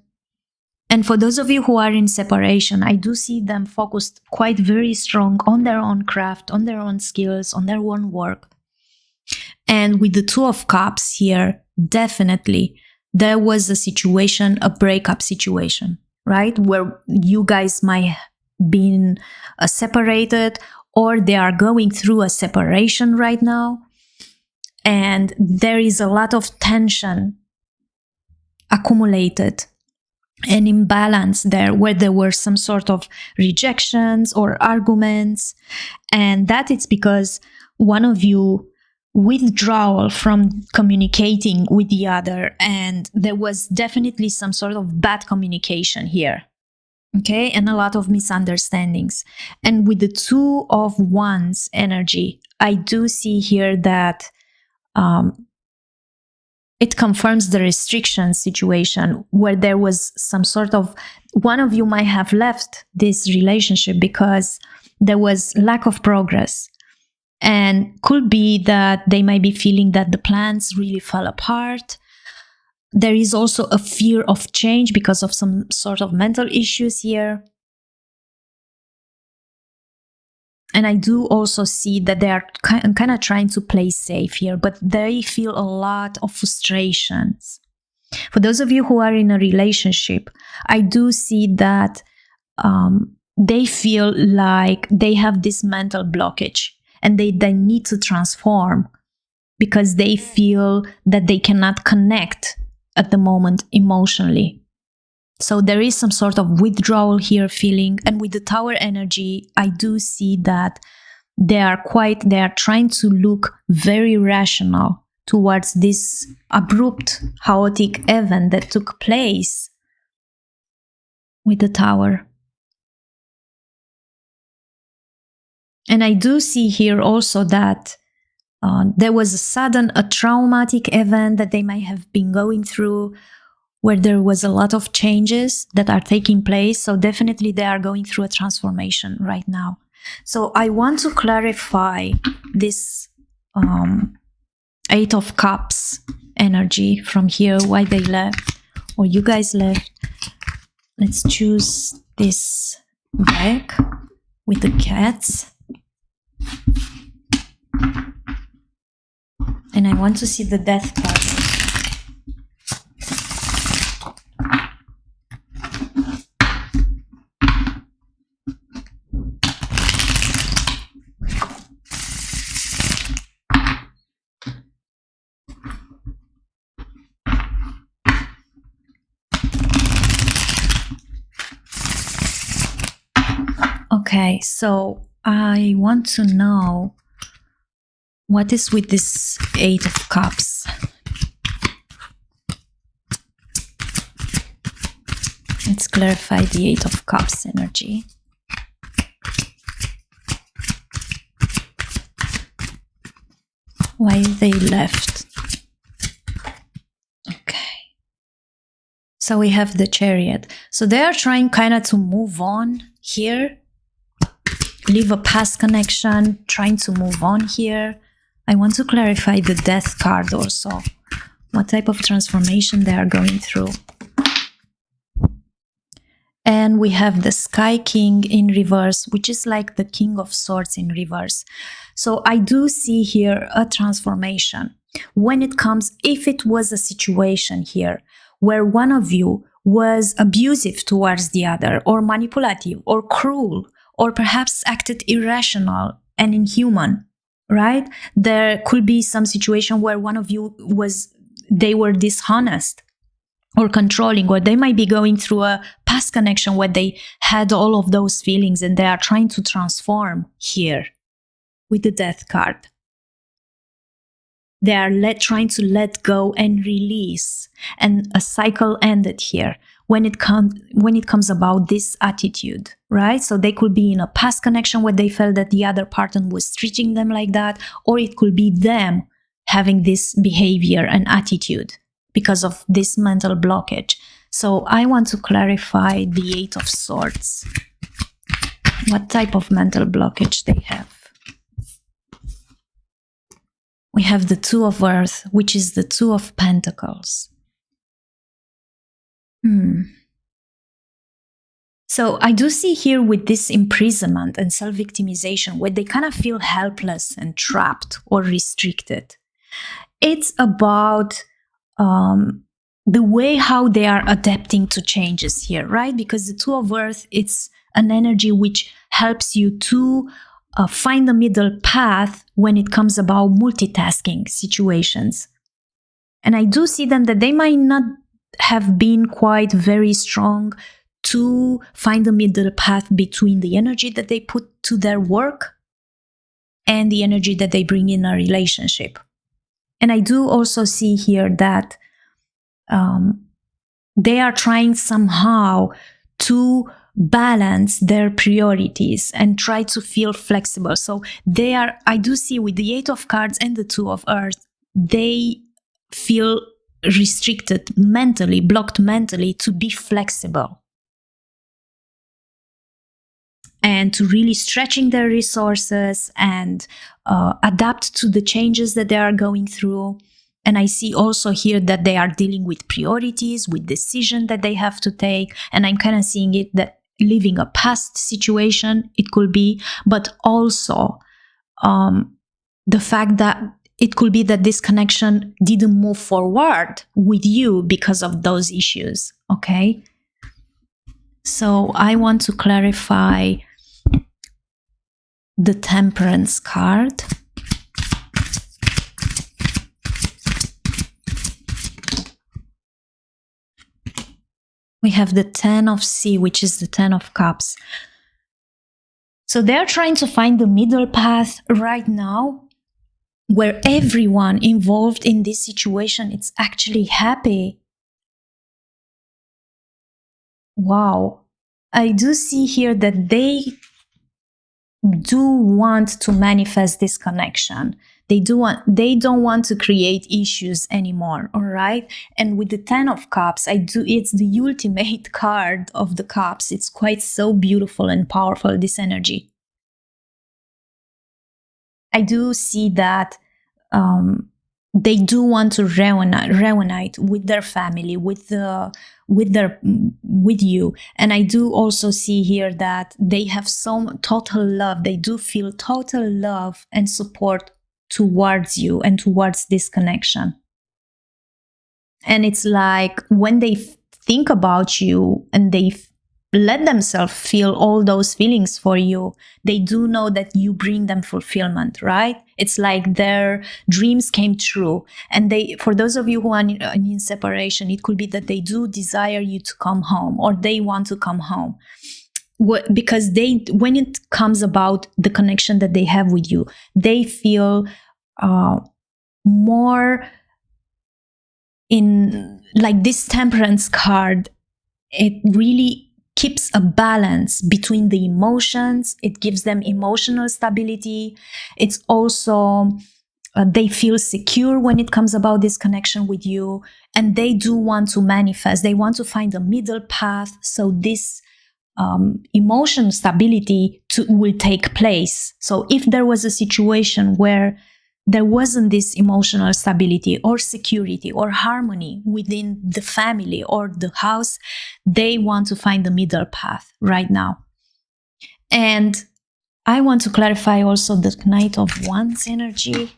And for those of you who are in separation, I do see them focused quite very strong on their own craft, on their own skills, on their own work. And with the Two of Cups here, definitely there was a situation, a breakup situation, right? Where you guys might have been separated, or they are going through a separation right now. And there is a lot of tension accumulated and imbalance there, where there were some sort of rejections or arguments. And that it's because one of you withdrawal from communicating with the other, and there was definitely some sort of bad communication here, okay, and a lot of misunderstandings. And with the Two of Wands energy, I do see here that it confirms the restriction situation where there was some sort of, one of you might have left this relationship because there was lack of progress. And could be that they might be feeling that the plans really fell apart. There is also a fear of change because of some sort of mental issues here. And I do also see that they are kind of trying to play safe here, but they feel a lot of frustrations. For those of you who are in a relationship, I do see that they feel like they have this mental blockage. And they need to transform because they feel that they cannot connect at the moment emotionally. So there is some sort of withdrawal here feeling. And with the Tower energy, I do see that they are trying to look very rational towards this abrupt, chaotic event that took place with the Tower. And I do see here also that there was a traumatic event that they might have been going through, where there was a lot of changes that are taking place. So definitely they are going through a transformation right now. So I want to clarify this Eight of Cups energy from here, why they left, or you guys left. Let's choose this deck with the cats. And I want to see the Death card. Okay, so I want to know what is with this Eight of Cups. Let's clarify the Eight of Cups energy. Why they left. Okay. So we have the Chariot. So they are trying kind of to move on here. Leave a past connection, trying to move on here. I want to clarify the Death card also. What type of transformation they are going through. And we have the Sky King in reverse, which is like the King of Swords in reverse. So I do see here a transformation. When it comes, if it was a situation here where one of you was abusive towards the other, or manipulative, or cruel, or perhaps acted irrational and inhuman, right? There could be some situation where one of you they were dishonest or controlling, or they might be going through a past connection where they had all of those feelings and they are trying to transform here with the Death card. They are trying to let go and release, and a cycle ended here when it comes about this attitude, right? So they could be in a past connection where they felt that the other partner was treating them like that, or it could be them having this behavior and attitude because of this mental blockage. So I want to clarify the Eight of Swords. What type of mental blockage they have. We have the Two of Earth, which is the Two of Pentacles. So I do see here with this imprisonment and self-victimization where they kind of feel helpless and trapped or restricted. It's about the way how they are adapting to changes here, right? Because the Two of Earth, it's an energy which helps you to find the middle path when it comes about multitasking situations. And I do see them that they might not have been quite very strong to find the middle path between the energy that they put to their work and the energy that they bring in a relationship. And I do also see here that they are trying somehow to balance their priorities and try to feel flexible. So I do see with the Eight of Cards and the Two of Earth, they feel restricted mentally, blocked mentally to be flexible and to really stretching their resources and adapt to the changes that they are going through. And I see also here that they are dealing with priorities, with decisions that they have to take. And I'm kind of seeing it that living a past situation, it could be, but also the fact that it could be that this connection didn't move forward with you because of those issues, okay? So I want to clarify the Temperance card. We have the Ten of Sea, which is the Ten of Cups. So they're trying to find the middle path right now where everyone involved in this situation is actually happy. Wow. I do see here that they do want to manifest this connection. They don't want to create issues anymore, all right? And with the Ten of Cups, it's the ultimate card of the cups. It's quite so beautiful and powerful, this energy. I do see that they do want to reunite with their family, with you. And I do also see here that they have some total love. They do feel total love and support towards you and towards this connection. And it's like when they think about you and they let themselves feel all those feelings for you, they do know that you bring them fulfillment, right? It's like their dreams came true. And they, for those of you who are in separation, it could be that they do desire you to come home, or they want to come home. Because they, when it comes about the connection that they have with you, they feel more in, like this Temperance card, it really keeps a balance between the emotions. It gives them emotional stability. It's also, they feel secure when it comes about this connection with you, and they do want to manifest. They want to find a middle path, so this emotional stability will take place. So if there was a situation where there wasn't this emotional stability or security or harmony within the family or the house, they want to find the middle path right now. And I want to clarify also the Knight of Wands energy.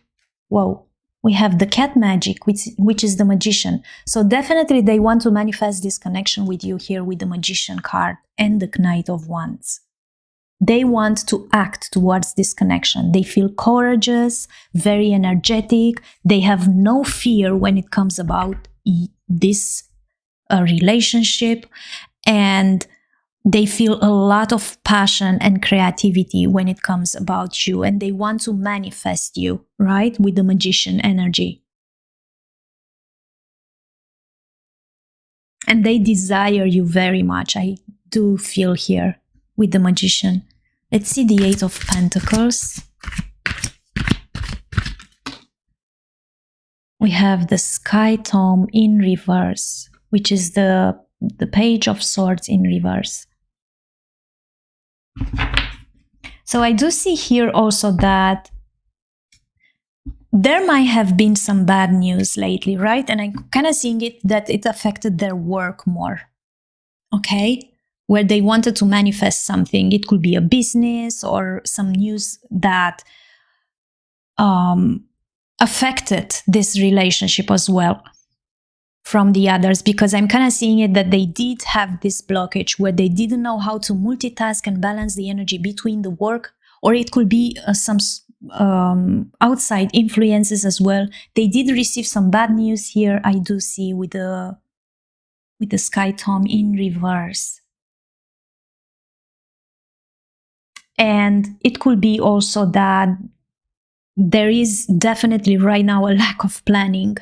Whoa, we have the cat magic, which is the Magician. So definitely they want to manifest this connection with you here with the Magician card and the Knight of Wands. They want to act towards this connection. They feel courageous, very energetic. They have no fear when it comes about this relationship. And they feel a lot of passion and creativity when it comes about you. And they want to manifest you, right? With the Magician energy. And they desire you very much. I do feel here with the Magician. Let's see the Eight of Pentacles. We have the Sky Tome in reverse, which is the Page of Swords in reverse. So I do see here also that there might have been some bad news lately, right? And I'm kind of seeing it that it affected their work more. Okay? Where they wanted to manifest something. It could be a business or some news that affected this relationship as well from the others, because I'm kind of seeing it that they did have this blockage where they didn't know how to multitask and balance the energy between the work, or it could be some outside influences as well. They did receive some bad news here, I do see, with the Sky Tome in reverse. And it could be also that there is definitely right now a lack of planning.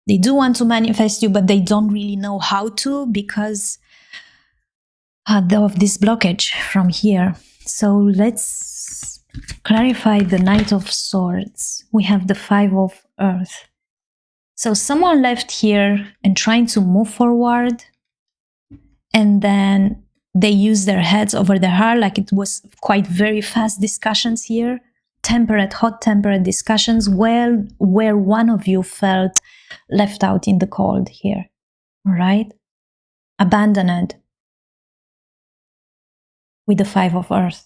They do want to manifest you, but they don't really know how to because of this blockage from here. So let's clarify the Knight of Swords. We have the Five of Earth. So someone left here and trying to move forward, and then they use their heads over their heart, like it was quite very fast discussions here. Temperate, hot-tempered discussions, well, where one of you felt left out in the cold here, all right? Abandoned with the Five of Earth.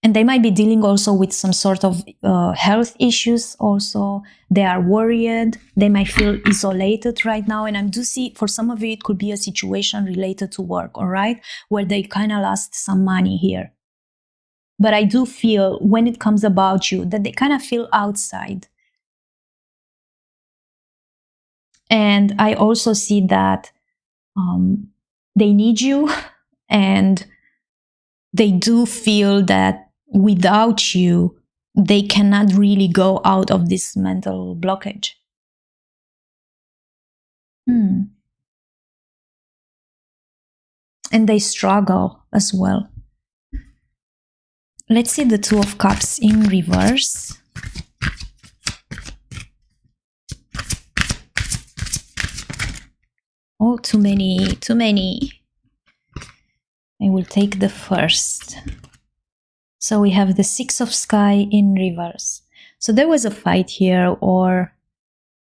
And they might be dealing also with some sort of health issues also. They are worried. They might feel isolated right now. And I do see, for some of you, it could be a situation related to work, all right? Where they kind of lost some money here. But I do feel, when it comes about you, that they kind of feel outside. And I also see that they need you, and they do feel that without you, they cannot really go out of this mental blockage. And they struggle as well. Let's see the Two of Cups in reverse. Oh, too many. I will take the first. So we have the Six of Sky in reverse. So there was a fight here, or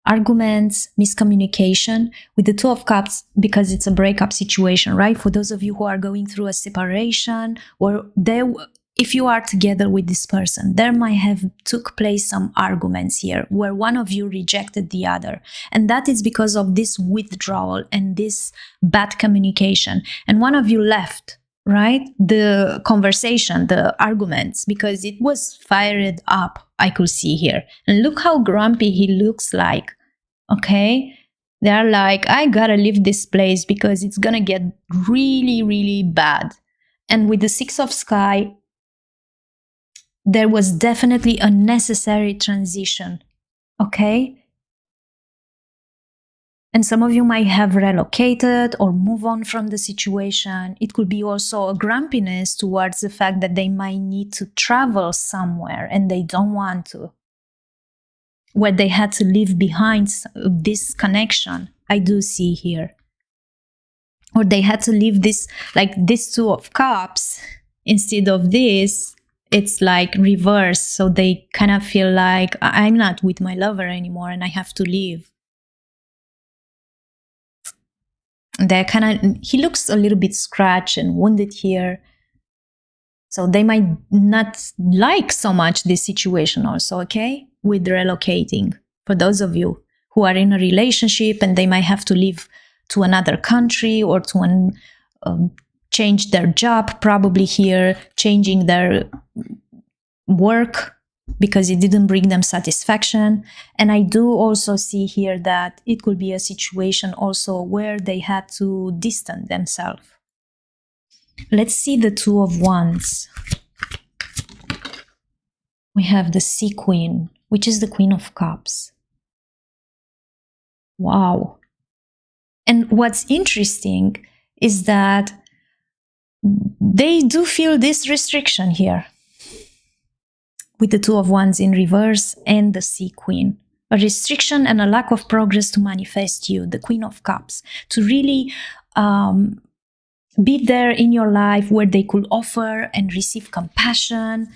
arguments, miscommunication with the Two of Cups, because it's a breakup situation, right? For those of you who are going through a separation, or if you are together with this person, there might have took place some arguments here where one of you rejected the other. And that is because of this withdrawal and this bad communication. And one of you left, right? The conversation, the arguments, because it was fired up, I could see here. And look how grumpy he looks like, okay? They're like, I gotta leave this place because it's gonna get really, really bad. And with the Six of Sky, there was definitely a necessary transition, okay? And some of you might have relocated or move on from the situation. It could be also a grumpiness towards the fact that they might need to travel somewhere and they don't want to, where they had to leave behind this connection, I do see here. Or they had to leave this, like this Two of Cups, instead of this, it's like reverse. So they kind of feel like, I'm not with my lover anymore and I have to leave. They're he looks a little bit scratched and wounded here. So they might not like so much this situation also, okay? With relocating. For those of you who are in a relationship and they might have to leave to another country or to change their job, probably here, changing their work because it didn't bring them satisfaction. And I do also see here that it could be a situation also where they had to distance themselves. Let's see the Two of Wands. We have the Sea Queen, which is the Queen of Cups. Wow. And what's interesting is that they do feel this restriction here with the Two of Wands in reverse and the Sea Queen. A restriction and a lack of progress to manifest you, the Queen of Cups, to really be there in your life where they could offer and receive compassion.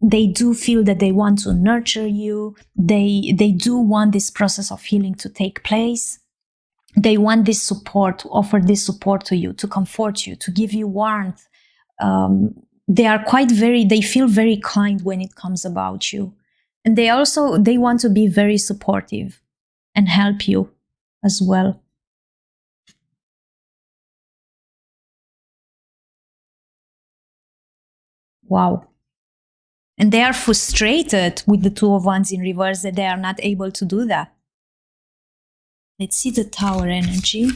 They do feel that they want to nurture you. They do want this process of healing to take place. They want this support, to offer this support to you, to comfort you, to give you warmth. They feel very kind when it comes about you. And they want to be very supportive and help you as well. Wow. And they are frustrated with the Two of Wands in reverse that they are not able to do that. Let's see the Tower energy.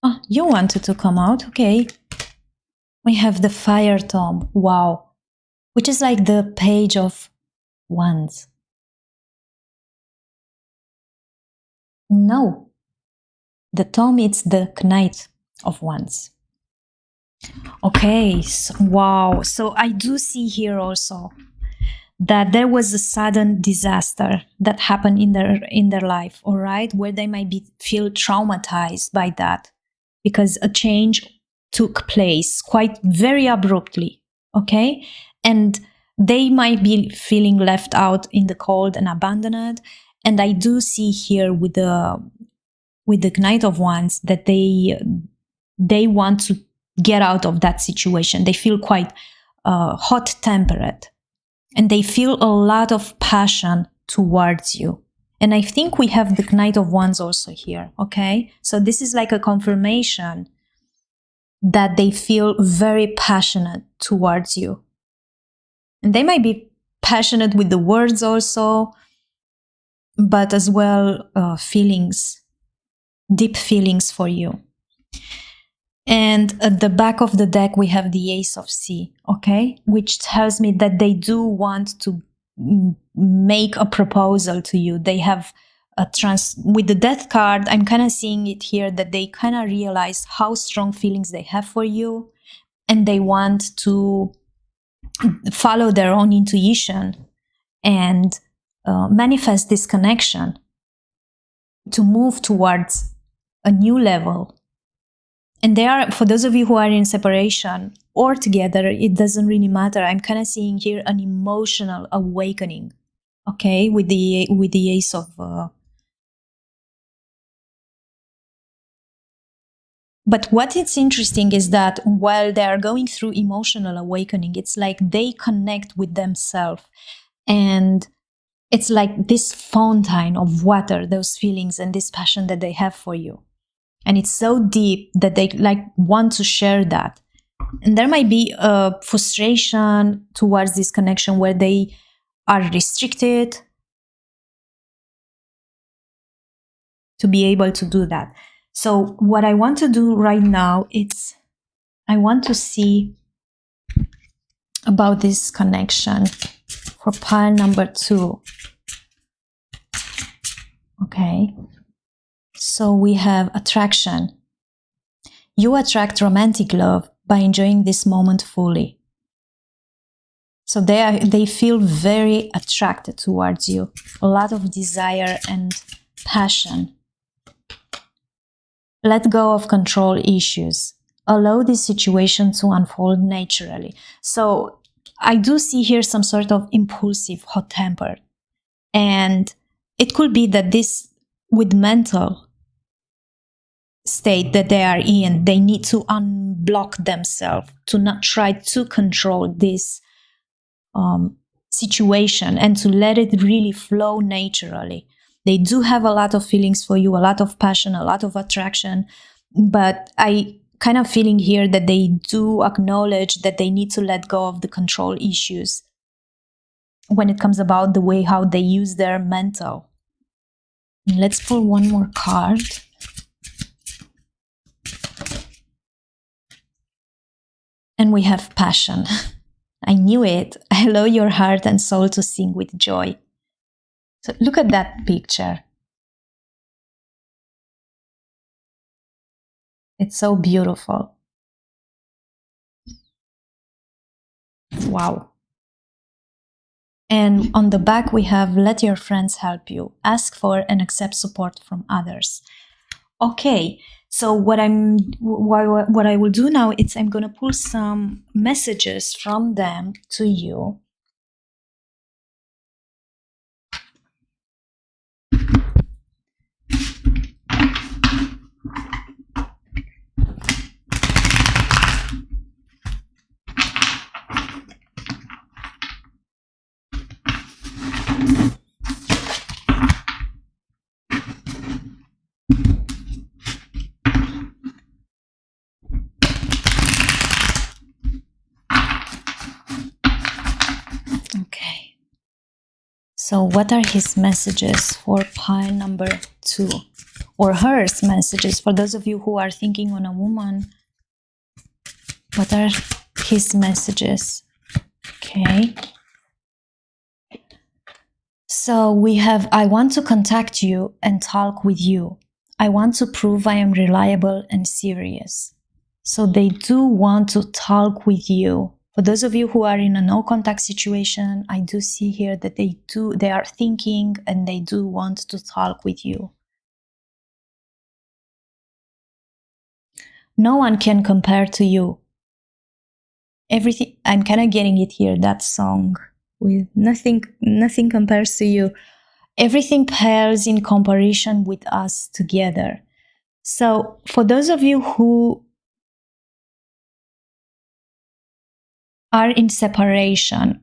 Oh, you wanted to come out, okay. We have the Fire Tome, wow. Which is like the Page of Wands. No. The tome, it's the Knight of Wands. Okay, so, wow. So I do see here also that there was a sudden disaster that happened in their life, all right, where they might feel traumatized by that because a change took place quite very abruptly, okay? And they might be feeling left out in the cold and abandoned. And I do see here with the Knight of Wands that they want to get out of that situation. They feel quite hot-tempered, and they feel a lot of passion towards you. And I think we have the Knight of Wands also here, okay? So this is like a confirmation that they feel very passionate towards you. And they might be passionate with the words also, but as well feelings, deep feelings for you. And at the back of the deck, we have the Ace of Sea, okay? Which tells me that they do want to make a proposal to you. They have with the Death card, I'm kind of seeing it here that they kind of realize how strong feelings they have for you, and they want to follow their own intuition and manifest this connection to move towards a new level. And they are, for those of you who are in separation or together, it doesn't really matter. I'm kind of seeing here an emotional awakening, okay, with the Ace of... But what is interesting is that while they are going through emotional awakening, it's like they connect with themselves. And it's like this fountain of water, those feelings and this passion that they have for you. And it's so deep that they like want to share that. And there might be a frustration towards this connection where they are restricted to be able to do that. So what I want to do right now is I want to see about this connection for pile number 2. Okay. So we have attraction. You attract romantic love by enjoying this moment fully. So they feel very attracted towards you. A lot of desire and passion. Let go of control issues. Allow this situation to unfold naturally. So I do see here some sort of impulsive, hot-tempered. And it could be that this, with mental state that they are in, they need to unblock themselves to not try to control this situation and to let it really flow naturally. They do have a lot of feelings for you, a lot of passion, a lot of attraction, but I kind of feeling here that they do acknowledge that they need to let go of the control issues when it comes about the way how they use their mental. Let's pull one more card. And we have passion. I knew it. Allow your heart and soul to sing with joy. So look at that picture. It's so beautiful. Wow. And on the back we have, let your friends help you. Ask for and accept support from others. Okay, so what I will do now is I'm going to pull some messages from them to you. Okay. So what are his messages for pile number 2? Or her messages for those of you who are thinking on a woman? What are his messages? Okay. So we have, I want to contact you and talk with you. I want to prove I am reliable and serious. So they do want to talk with you. For those of you who are in a no contact situation, I do see here that they are thinking and they do want to talk with you. No one can compare to you. Everything, I'm kind of getting it here, that song with nothing compares to you. Everything pales in comparison with us together. So for those of you who are in separation,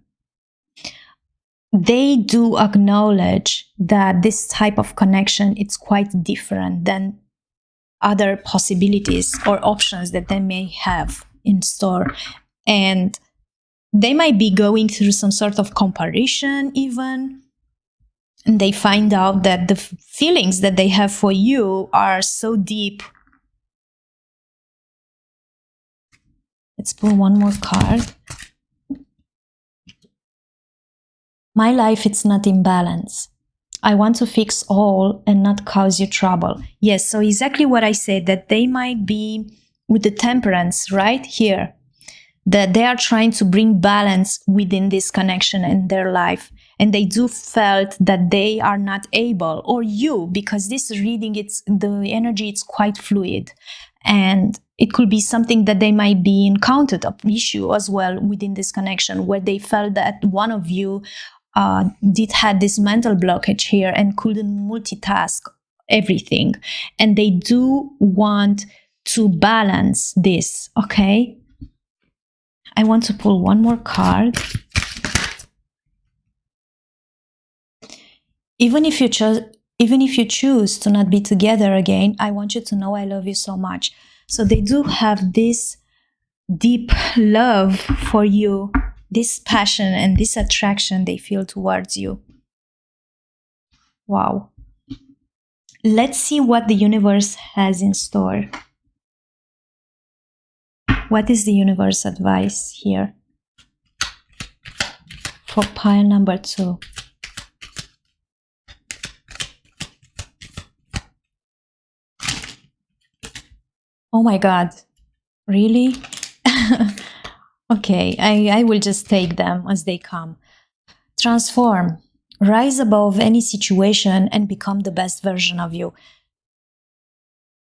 they do acknowledge that this type of connection is quite different than other possibilities or options that they may have in store. And they might be going through some sort of comparison even. And they find out that the feelings that they have for you are so deep. Let's pull one more card. My life, it's not in balance. I want to fix all and not cause you trouble. Yes, so exactly what I said, that they might be with the temperance right here, that they are trying to bring balance within this connection in their life. And they do felt that they are not able, or you, because this reading, it's the energy, it's quite fluid. And it could be something that they might be encountered an issue as well within this connection, where they felt that one of you did had this mental blockage here and couldn't multitask everything. And they do want to balance this, okay? I want to pull one more card. Even if you choose to not be together again, I want you to know I love you so much. So they do have this deep love for you, this passion and this attraction they feel towards you. Wow. Let's see what the universe has in store. What is the universe advice here for pile number 2? Oh my God, really? Okay, I will just take them as they come. Transform. Rise above any situation and become the best version of you.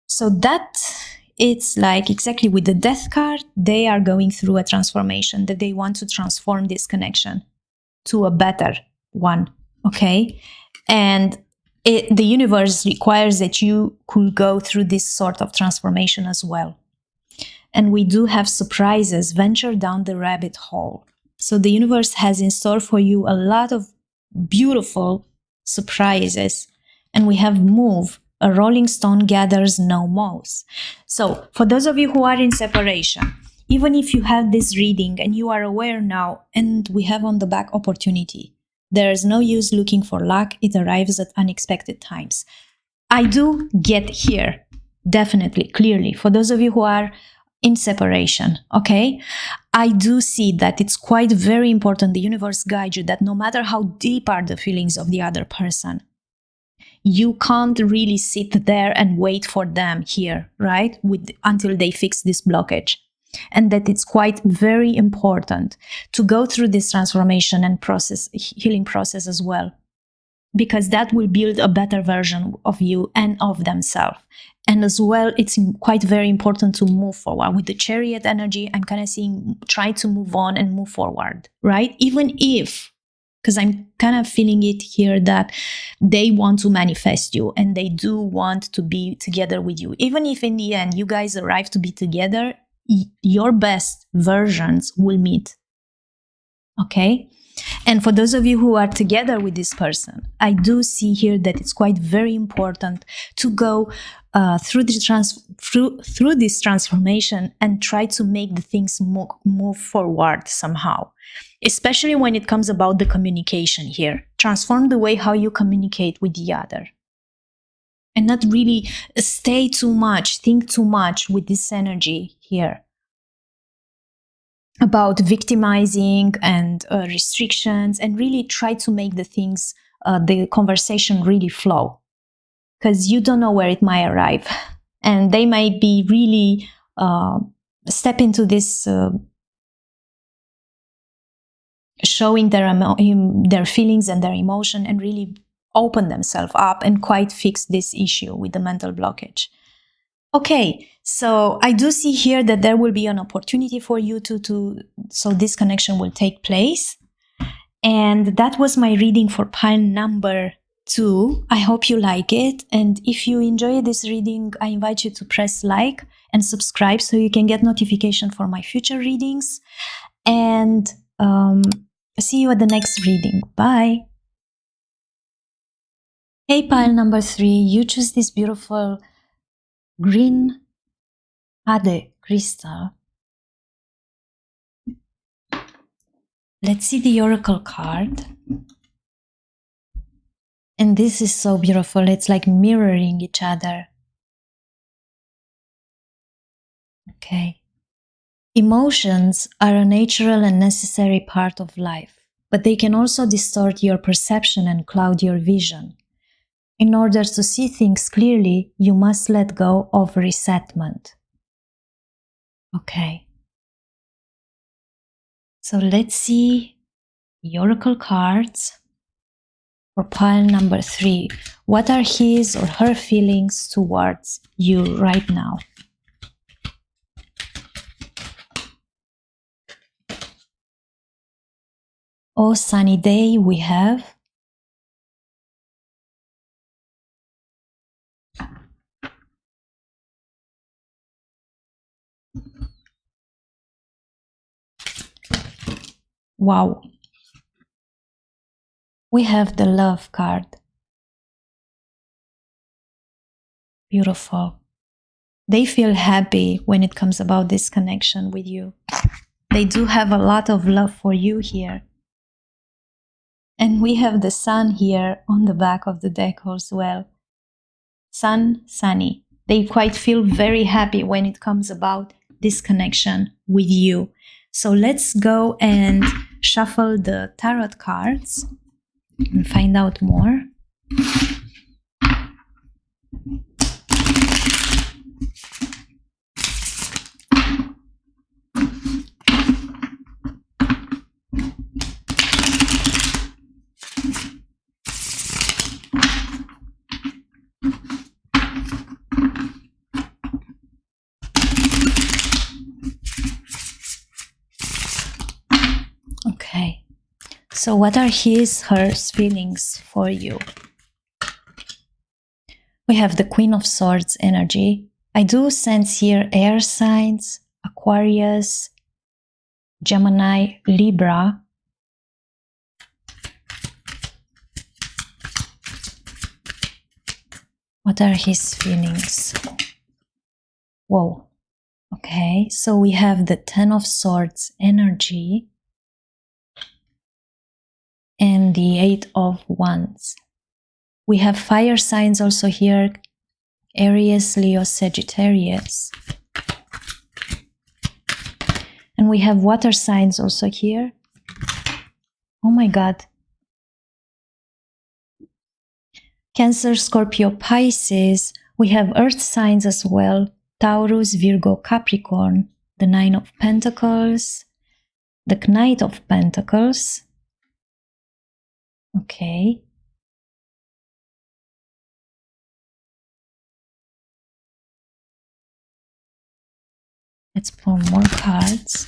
So that it's like exactly with the Death card, they are going through a transformation, that they want to transform this connection to a better one, okay? And the universe requires that you could go through this sort of transformation as well. And we do have surprises. Venture down the rabbit hole. So the universe has in store for you a lot of beautiful surprises. And we have move. A rolling stone gathers no moss. So for those of you who are in separation, even if you have this reading and you are aware now, and we have on the back opportunity, there is no use looking for luck. It arrives at unexpected times. I do get here, definitely, clearly, for those of you who are in separation, okay? I do see that it's quite very important, the universe guides you, that no matter how deep are the feelings of the other person, you can't really sit there and wait for them here, right? Until they fix this blockage. And that it's quite very important to go through this transformation and healing process as well, because that will build a better version of you and of themselves. And as well, it's quite very important to move forward. With the Chariot energy, I'm kind of seeing try to move on and move forward, right? Even if, because I'm kind of feeling it here that they want to manifest you and they do want to be together with you. Even if in the end you guys arrive to be together, your best versions will meet, okay? And for those of you who are together with this person, I do see here that it's quite very important to go through this transformation and try to make the things move forward somehow, especially when it comes about the communication here. Transform the way how you communicate with the other. And not really stay too much, think too much with this energy here about victimizing and restrictions, and really try to make the things, the conversation really flow, because you don't know where it might arrive. And they might be really step into this showing their feelings and their emotion and really open themselves up and quite fix this issue with the mental blockage. Okay, so I do see here that there will be an opportunity for you so this connection will take place. And that was my reading for pile number 2. I hope you like it. And if you enjoy this reading, I invite you to press like and subscribe so you can get notification for my future readings. And see you at the next reading. Bye. Hey, pile number 3, you choose this beautiful green jade crystal. Let's see the oracle card. And this is so beautiful. It's like mirroring each other. Okay. Emotions are a natural and necessary part of life, but they can also distort your perception and cloud your vision. In order to see things clearly, you must let go of resentment. Okay. So let's see the oracle cards for pile number 3. What are his or her feelings towards you right now? Oh, sunny day we have. Wow. We have the love card. Beautiful. They feel happy when it comes about this connection with you. They do have a lot of love for you here. And we have the sun here on the back of the deck as well. Sun, sunny. They quite feel very happy when it comes about this connection with you. So let's go and shuffle the tarot cards and find out more. Okay, so what are her feelings for you? We have the Queen of Swords energy. I do sense here air signs, Aquarius, Gemini, Libra. What are his feelings? Whoa. Okay, so we have the Ten of Swords energy and the Eight of Wands. We have fire signs also here, Aries, Leo, Sagittarius. And we have water signs also here. Oh my God. Cancer, Scorpio, Pisces. We have earth signs as well, Taurus, Virgo, Capricorn. The Nine of Pentacles, the Knight of Pentacles. Okay. Let's pull more cards.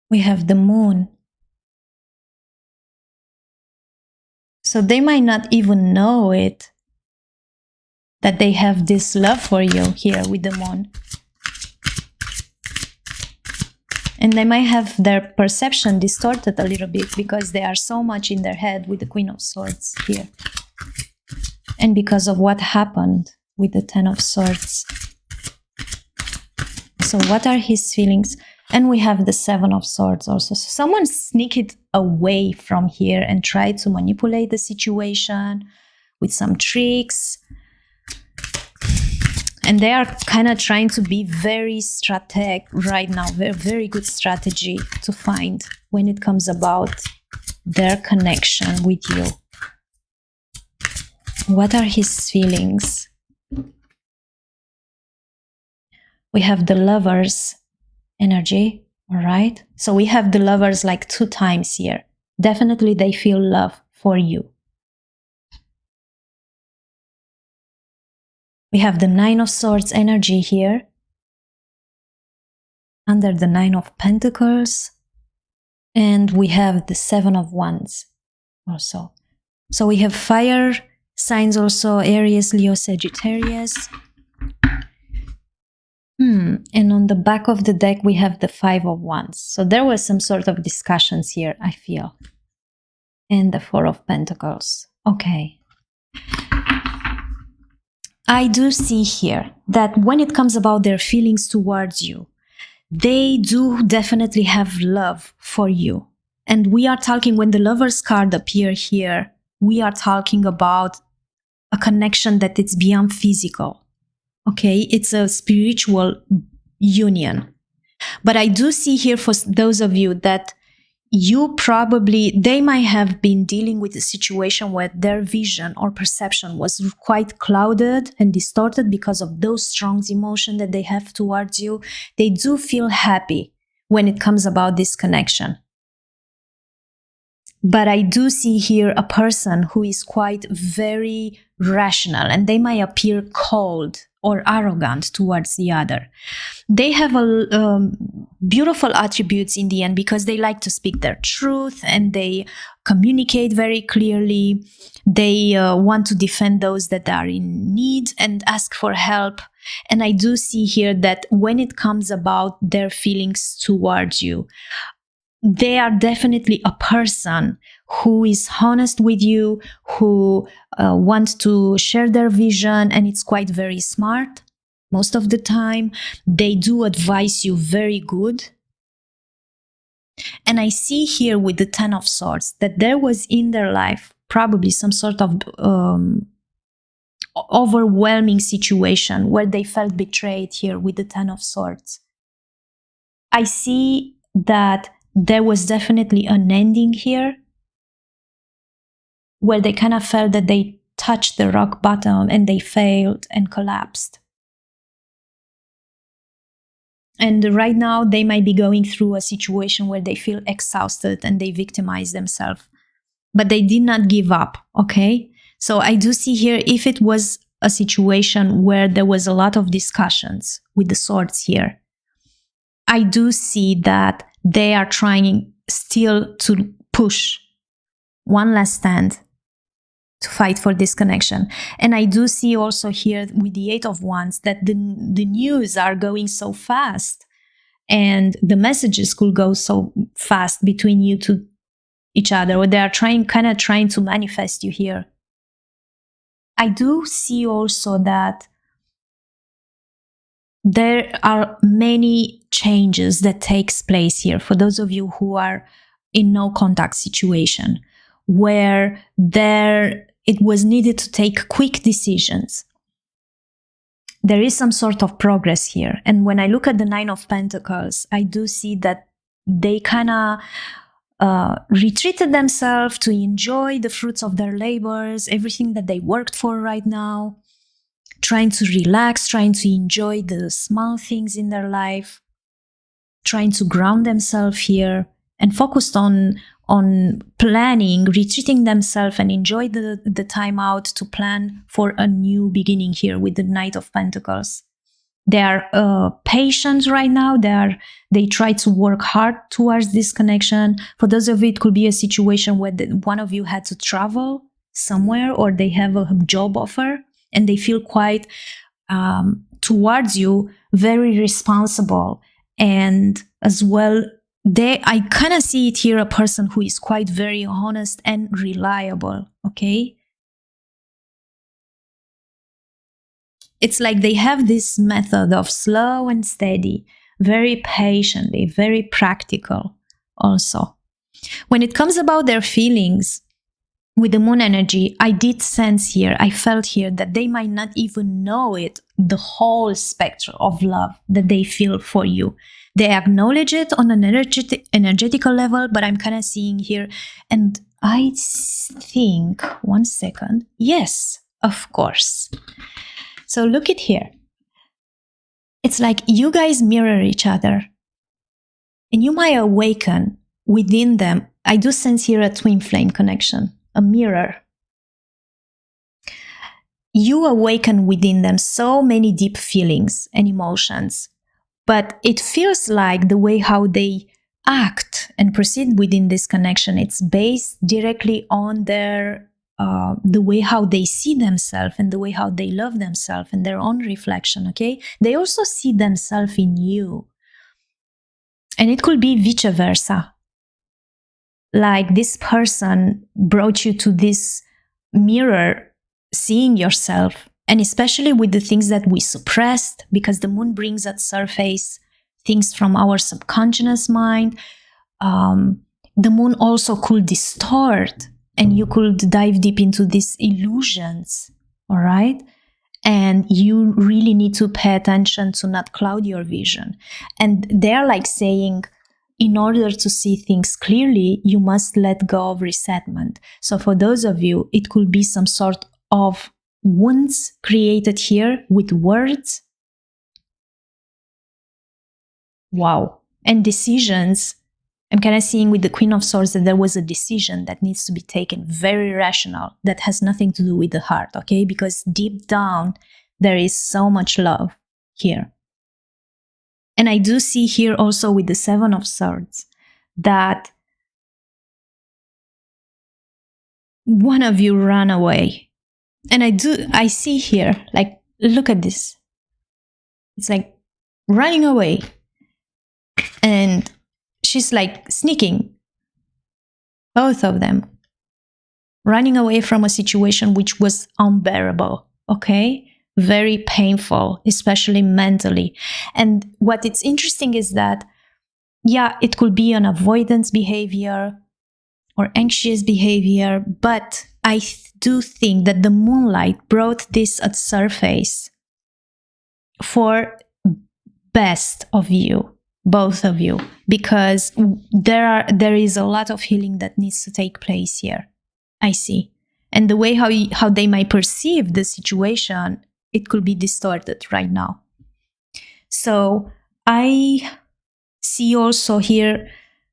We have the Moon. So they might not even know it, that they have this love for you here with the Moon. And they might have their perception distorted a little bit because they are so much in their head with the Queen of Swords here. And because of what happened with the Ten of Swords. So what are his feelings? And we have the Seven of Swords also. So someone sneaked it away from here and tried to manipulate the situation with some tricks. And they are kind of trying to be very strategic right now, very good strategy to find when it comes about their connection with you. What are his feelings? We have the Lovers energy, all right? So we have the Lovers like 2 times here. Definitely they feel love for you. We have the Nine of Swords energy here, under the Nine of Pentacles, and we have the Seven of Wands also. So we have fire signs also, Aries, Leo, Sagittarius. And on the back of the deck, we have the Five of Wands. So there was some sort of discussions here, I feel. And the Four of Pentacles. Okay. I do see here that when it comes about their feelings towards you, they do definitely have love for you. And we are talking, when the Lovers card appear here, we are talking about a connection that it's beyond physical. Okay, it's a spiritual union. But I do see here for those of you that they might have been dealing with a situation where their vision or perception was quite clouded and distorted because of those strong emotions that they have towards you. They do feel happy when it comes about this connection. But I do see here a person who is quite very rational, and they might appear cold or arrogant towards the other. They have beautiful attributes in the end because they like to speak their truth and they communicate very clearly. They want to defend those that are in need and ask for help. And I do see here that when it comes about their feelings towards you, they are definitely a person who is honest with you, who wants to share their vision, and it's quite very smart. Most of the time, they do advise you very good. And I see here with the Ten of Swords that there was in their life probably some sort of overwhelming situation where they felt betrayed here with the Ten of Swords. I see that there was definitely an ending here where they kind of felt that they touched the rock bottom and they failed and collapsed. And right now they might be going through a situation where they feel exhausted and they victimize themselves. But they did not give up, okay? So I do see here, if it was a situation where there was a lot of discussions with the swords here, I do see that they are trying still to push one last stand to fight for this connection. And I do see also here with the Eight of Wands that the news are going so fast and the messages could go so fast between you to each other, or they are trying to manifest you here. I do see also that there are many changes that takes place here for those of you who are in no contact situation, where it was needed to take quick decisions. There is some sort of progress here. And when I look at the Nine of Pentacles, I do see that they kind of retreated themselves to enjoy the fruits of their labors, everything that they worked for right now, trying to relax, trying to enjoy the small things in their life, trying to ground themselves here and focused on planning, retreating themselves and enjoy the time out to plan for a new beginning here with the Knight of Pentacles. They are patient right now. They try to work hard towards this connection. For those of you, it could be a situation where one of you had to travel somewhere, or they have a job offer and they feel quite towards you very responsible. And as well, I kind of see it here, a person who is quite very honest and reliable, okay? It's like they have this method of slow and steady, very patiently, very practical also. When it comes about their feelings, with the moon energy, I did sense here, I felt here that they might not even know it, the whole spectrum of love that they feel for you. They acknowledge it on an energetical level, but I'm kind of seeing here, and I think, one second, yes, of course. So look at here. It's like you guys mirror each other, and you might awaken within them. I do sense here a twin flame connection, a mirror. You awaken within them so many deep feelings and emotions, but it feels like the way how they act and proceed within this connection, it's based directly on their the way how they see themselves and the way how they love themselves and their own reflection, okay? They also see themselves in you. And it could be vice versa. Like this person brought you to this mirror, seeing yourself, and especially with the things that we suppressed, because the moon brings at surface things from our subconscious mind. The moon also could distort, and you could dive deep into these illusions, all right? And you really need to pay attention to not cloud your vision. And they're like saying, in order to see things clearly, you must let go of resentment. So for those of you, it could be some sort of wounds created here with words. Wow. And decisions I'm kind of seeing with the Queen of Swords that there was a decision that needs to be taken, very rational, that has nothing to do with the heart, okay? Because deep down, there is so much love here. And I do see here also with the Seven of Swords that one of you ran away. And I see here, like, look at this. It's like running away. And she's like sneaking, both of them, running away from a situation which was unbearable, okay? Very painful, especially mentally. And what it's interesting is that, yeah, it could be an avoidance behavior or anxious behavior, but I do think that the moonlight brought this at surface for best of you, both of you, because there is a lot of healing that needs to take place here. I see. And the way how they might perceive the situation, it could be distorted right now. So I see also here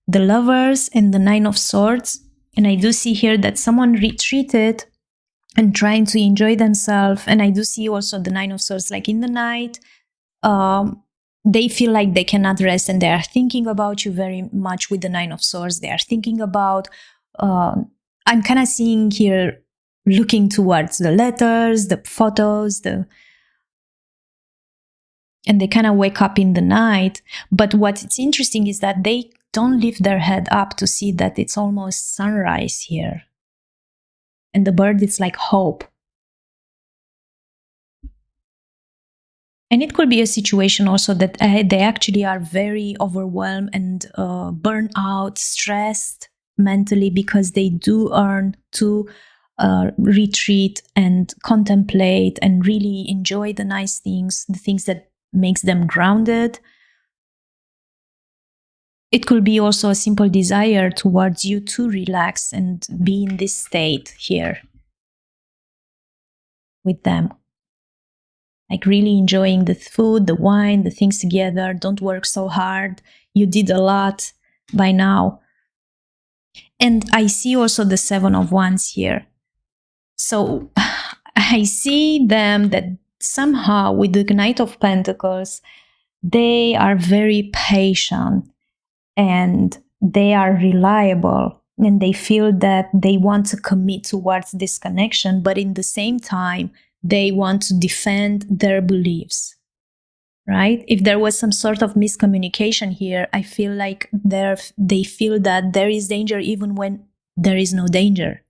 the Lovers and the Nine of Swords. And I do see here that someone retreated and trying to enjoy themselves. And I do see also the Nine of Swords, like in the night, they feel like they cannot rest and they are thinking about you very much with the Nine of Swords. They are thinking about, I'm kind of seeing here, looking towards the letters, the photos, and they kind of wake up in the night. But what's interesting is that they don't lift their head up to see that it's almost sunrise here. And the bird is like hope. And it could be a situation also that they actually are very overwhelmed and burned out, stressed mentally, because they do earn to retreat and contemplate and really enjoy the nice things, the things that makes them grounded. It could be also a simple desire towards you to relax and be in this state here with them. Like really enjoying the food, the wine, the things together. Don't work so hard. You did a lot by now. And I see also the Seven of Wands here. So I see them that somehow with the Knight of Pentacles, they are very patient and they are reliable and they feel that they want to commit towards this connection, but in the same time, they want to defend their beliefs, right? If there was some sort of miscommunication here, I feel like they feel that there is danger even when there is no danger.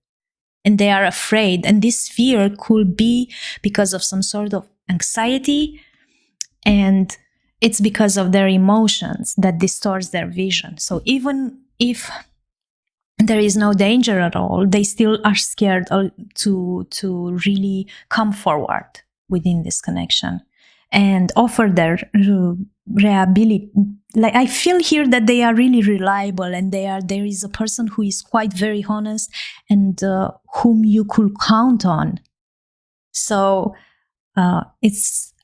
And they are afraid. And this fear could be because of some sort of anxiety, and it's because of their emotions that distorts their vision. So even if there is no danger at all, they still are scared to really come forward within this connection and offer their reliability. Like I feel here that they are really reliable, and there is a person who is quite very honest and whom you could count on. So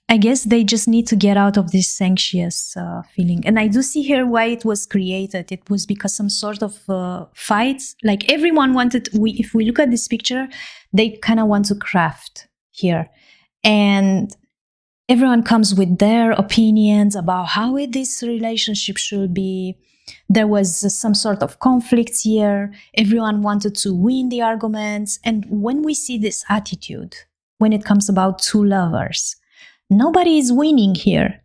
I guess they just need to get out of this anxious feeling. And I do see here why it was created. It was because some sort of fights. Like everyone wanted, if we look at this picture, they kind of want to craft here. And everyone comes with their opinions about how this relationship should be. There was some sort of conflict here. Everyone wanted to win the arguments. And when we see this attitude, when it comes about two lovers, nobody is winning here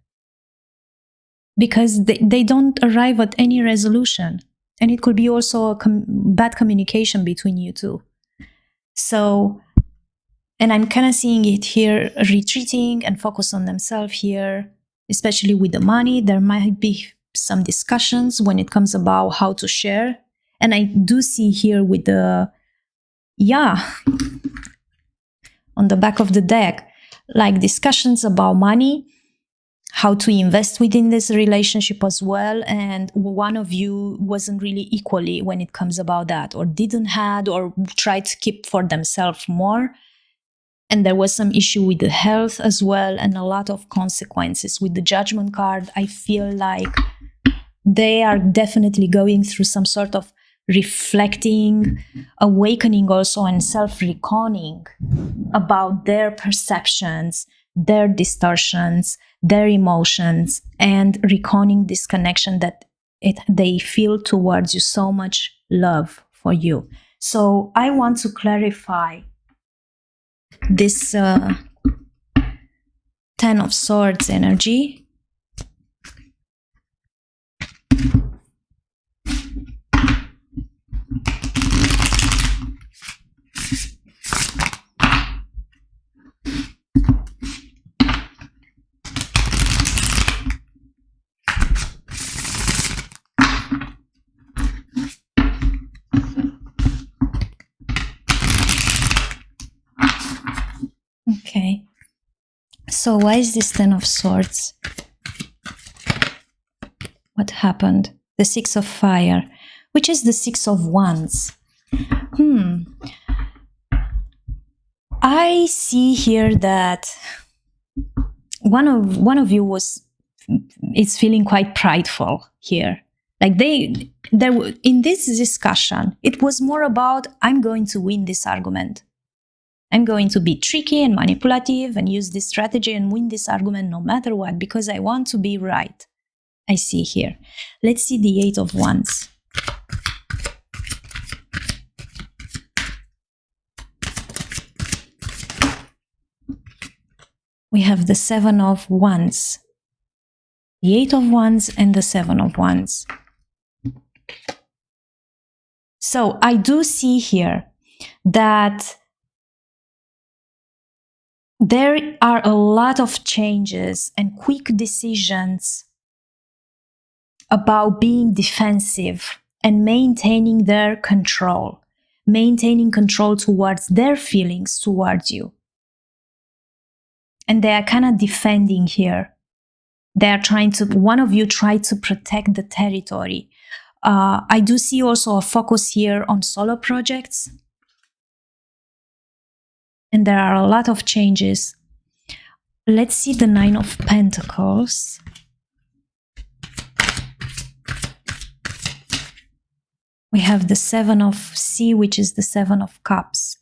because they don't arrive at any resolution. And it could be also bad communication between you two. So, and I'm kind of seeing it here, retreating and focus on themselves here, especially with the money. There might be some discussions when it comes about how to share. And I do see here with the, on the back of the deck, like discussions about money, how to invest within this relationship as well. And one of you wasn't really equally when it comes about that, or didn't had, or tried to keep for themselves more. And there was some issue with the health as well, and a lot of consequences. With the Judgment card, I feel like they are definitely going through some sort of reflecting, awakening also, and self-reckoning about their perceptions, their distortions, their emotions, and reckoning this connection that they feel towards you, so much love for you. So I want to clarify this Ten of Swords energy. Okay. So why is this Ten of Swords? What happened? The Six of Fire, which is the Six of Wands. I see here that one of you is feeling quite prideful here. Like in this discussion, it was more about, I'm going to win this argument. I'm going to be tricky and manipulative and use this strategy and win this argument no matter what, because I want to be right. I see here. Let's see the Eight of Wands. We have the Seven of Wands, the Eight of Wands, and the Seven of Wands. So I do see here that there are a lot of changes and quick decisions about being defensive and maintaining their control, maintaining control towards their feelings towards you. And they are kind of defending here. They are one of you tried to protect the territory. I do see also a focus here on solo projects. And there are a lot of changes. Let's see the Nine of Pentacles. We have the Seven of Sea, which is the Seven of Cups.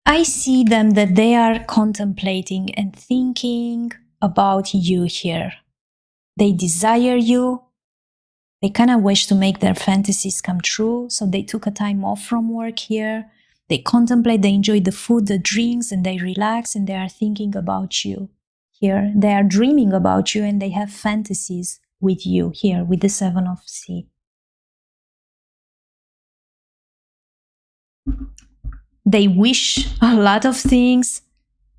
I see them that they are contemplating and thinking about you here. They desire you. They kind of wish to make their fantasies come true, so they took a time off from work here. They contemplate, they enjoy the food, the drinks, and they relax, and they are thinking about you here. They are dreaming about you, and they have fantasies with you here with the Seven of Sea. They wish a lot of things.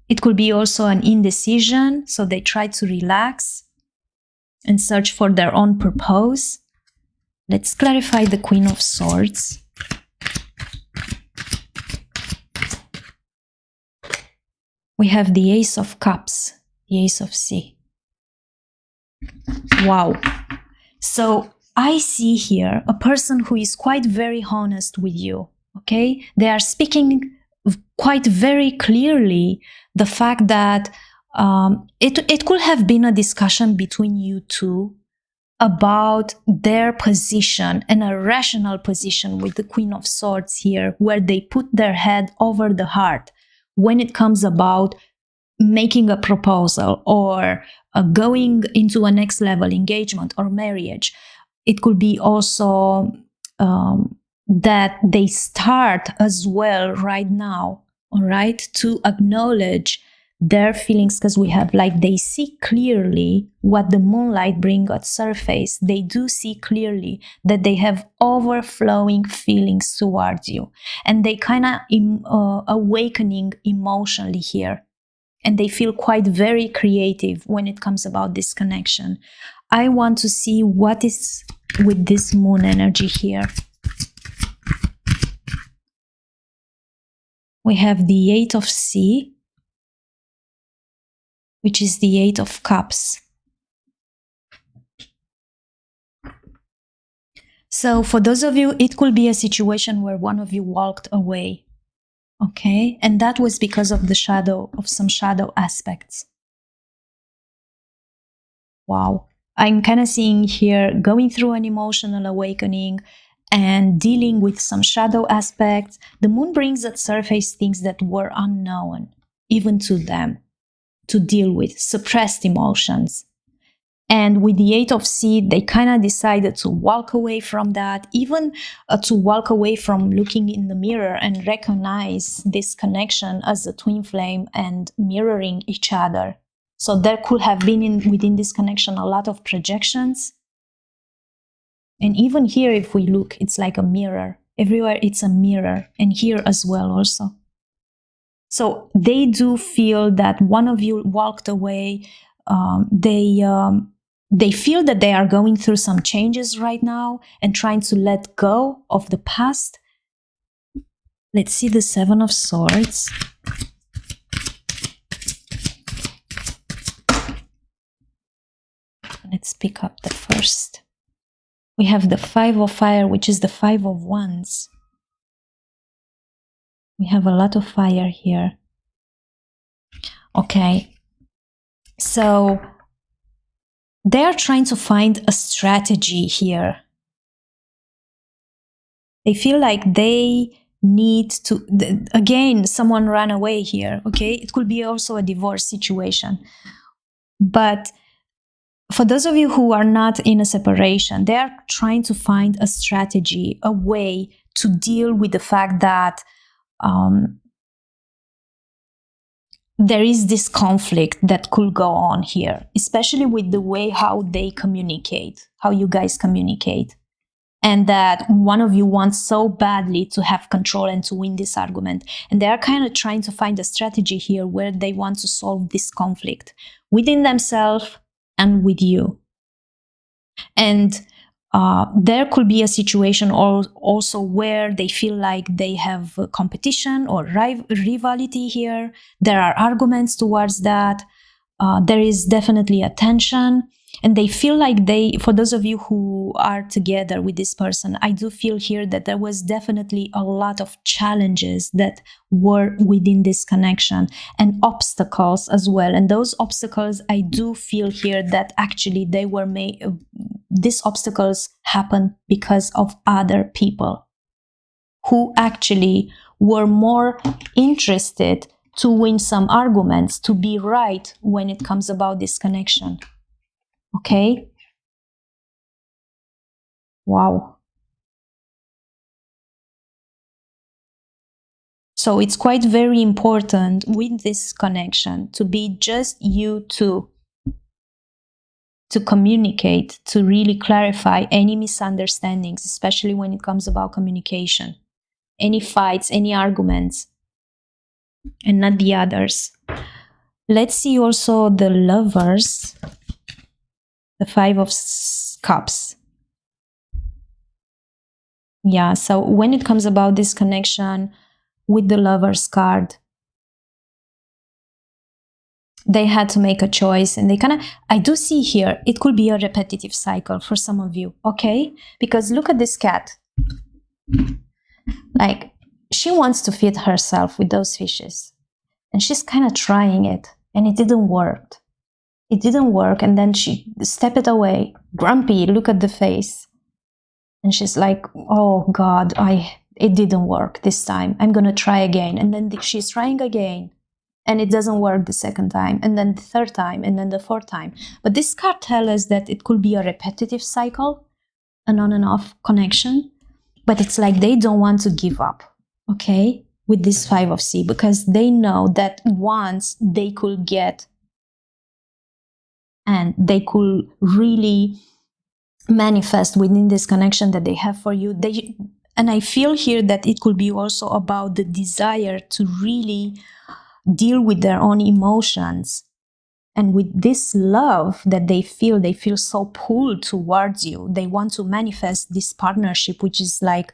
It could be also an indecision, so they try to relax and search for their own purpose. Let's clarify the Queen of Swords. We have the Ace of Cups, the Ace of Sea. Wow. So I see here a person who is quite very honest with you, okay? They are speaking quite very clearly the fact that it could have been a discussion between you two about their position, and a rational position with the Queen of Swords here, where they put their head over the heart when it comes about making a proposal or going into a next level engagement or marriage. It could be also that they start as well right now, all right, to acknowledge their feelings, because we have like they see clearly what the moonlight brings at surface. They do see clearly that they have overflowing feelings towards you, and they kind of awakening emotionally here, and they feel quite very creative when it comes about this connection. I want to see what is with this moon energy here. We have the Eight of Sea, which is the Eight of Cups. So for those of you, it could be a situation where one of you walked away, okay? And that was because of the shadow, of some shadow aspects. Wow. I'm kind of seeing here going through an emotional awakening and dealing with some shadow aspects. The moon brings at surface things that were unknown, even to them, to deal with, suppressed emotions. And with the Eight of Seed, they kind of decided to walk away from that, even to walk away from looking in the mirror and recognize this connection as a twin flame and mirroring each other. So there could have been within this connection a lot of projections. And even here, if we look, it's like a mirror. Everywhere it's a mirror, and here as well also. So they do feel that one of you walked away. They feel that they are going through some changes right now and trying to let go of the past. Let's see the Seven of Swords. Let's pick up the first. We have the Five of Fire, which is the Five of Wands. We have a lot of fire here. Okay. So they are trying to find a strategy here. They feel like they need to, again, someone ran away here, okay? It could be also a divorce situation. But for those of you who are not in a separation, they are trying to find a strategy, a way to deal with the fact that there is this conflict that could go on here, especially with the way how they communicate, how you guys communicate. And that one of you wants so badly to have control and to win this argument. And they are kind of trying to find a strategy here where they want to solve this conflict within themselves and with you. And there could be a situation also where they feel like they have competition or rivalry here. There are arguments towards that. There is definitely a tension. And they feel like for those of you who are together with this person, I do feel here that there was definitely a lot of challenges that were within this connection and obstacles as well. And those obstacles, I do feel here that actually they were made, these obstacles happened because of other people who actually were more interested to win some arguments, to be right when it comes about this connection. Okay? Wow. So it's quite very important with this connection to be just you two, to communicate, to really clarify any misunderstandings, especially when it comes about communication, any fights, any arguments, and not the others. Let's see also the Lovers, the Five of Cups. Yeah, so when it comes about this connection with the Lovers card, they had to make a choice, and they I do see here, it could be a repetitive cycle for some of you, okay? Because look at this cat. Like, she wants to feed herself with those fishes, and she's kind of trying it, and it didn't work. It didn't work, and then she stepped away, grumpy, look at the face. And she's like, oh God, it didn't work this time. I'm gonna try again. And then she's trying again, and it doesn't work the second time, and then the third time, and then the fourth time. But this card tells us that it could be a repetitive cycle, an on and off connection, but it's like they don't want to give up, okay, with this Five of Sea, because they know that once they could get and they could really manifest within this connection that they have for you. And I feel here that it could be also about the desire to really deal with their own emotions. And with this love that they feel so pulled towards you. They want to manifest this partnership, which is like,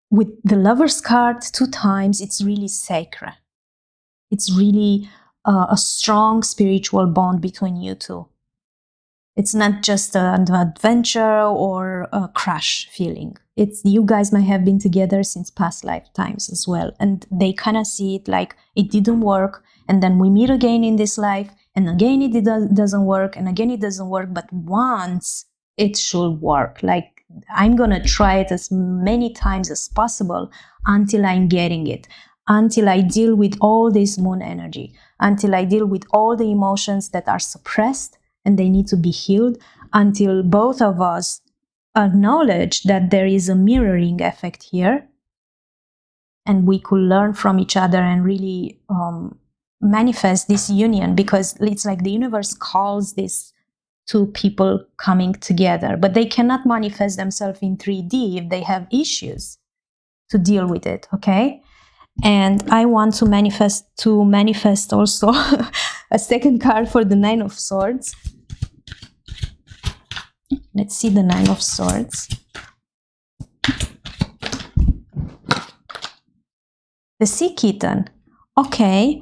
with the Lover's card 2 times, it's really sacred. It's really a strong spiritual bond between you two. It's not just an adventure or a crush feeling. It's, you guys might have been together since past lifetimes as well. And they kind of see it like it didn't work. And then we meet again in this life. and again it doesn't work, and again it doesn't work, but once it should work. Like, I'm gonna try it as many times as possible until I'm getting it, until I deal with all this moon energy, until I deal with all the emotions that are suppressed and they need to be healed, until both of us acknowledge that there is a mirroring effect here, and we could learn from each other and really manifest this union, because it's like the universe calls this two people coming together, but they cannot manifest themselves in 3D if they have issues to deal with it, okay? And I want to manifest also a second card for the Nine of Swords. Let's see the Nine of Swords. The Sea Kitten. Okay.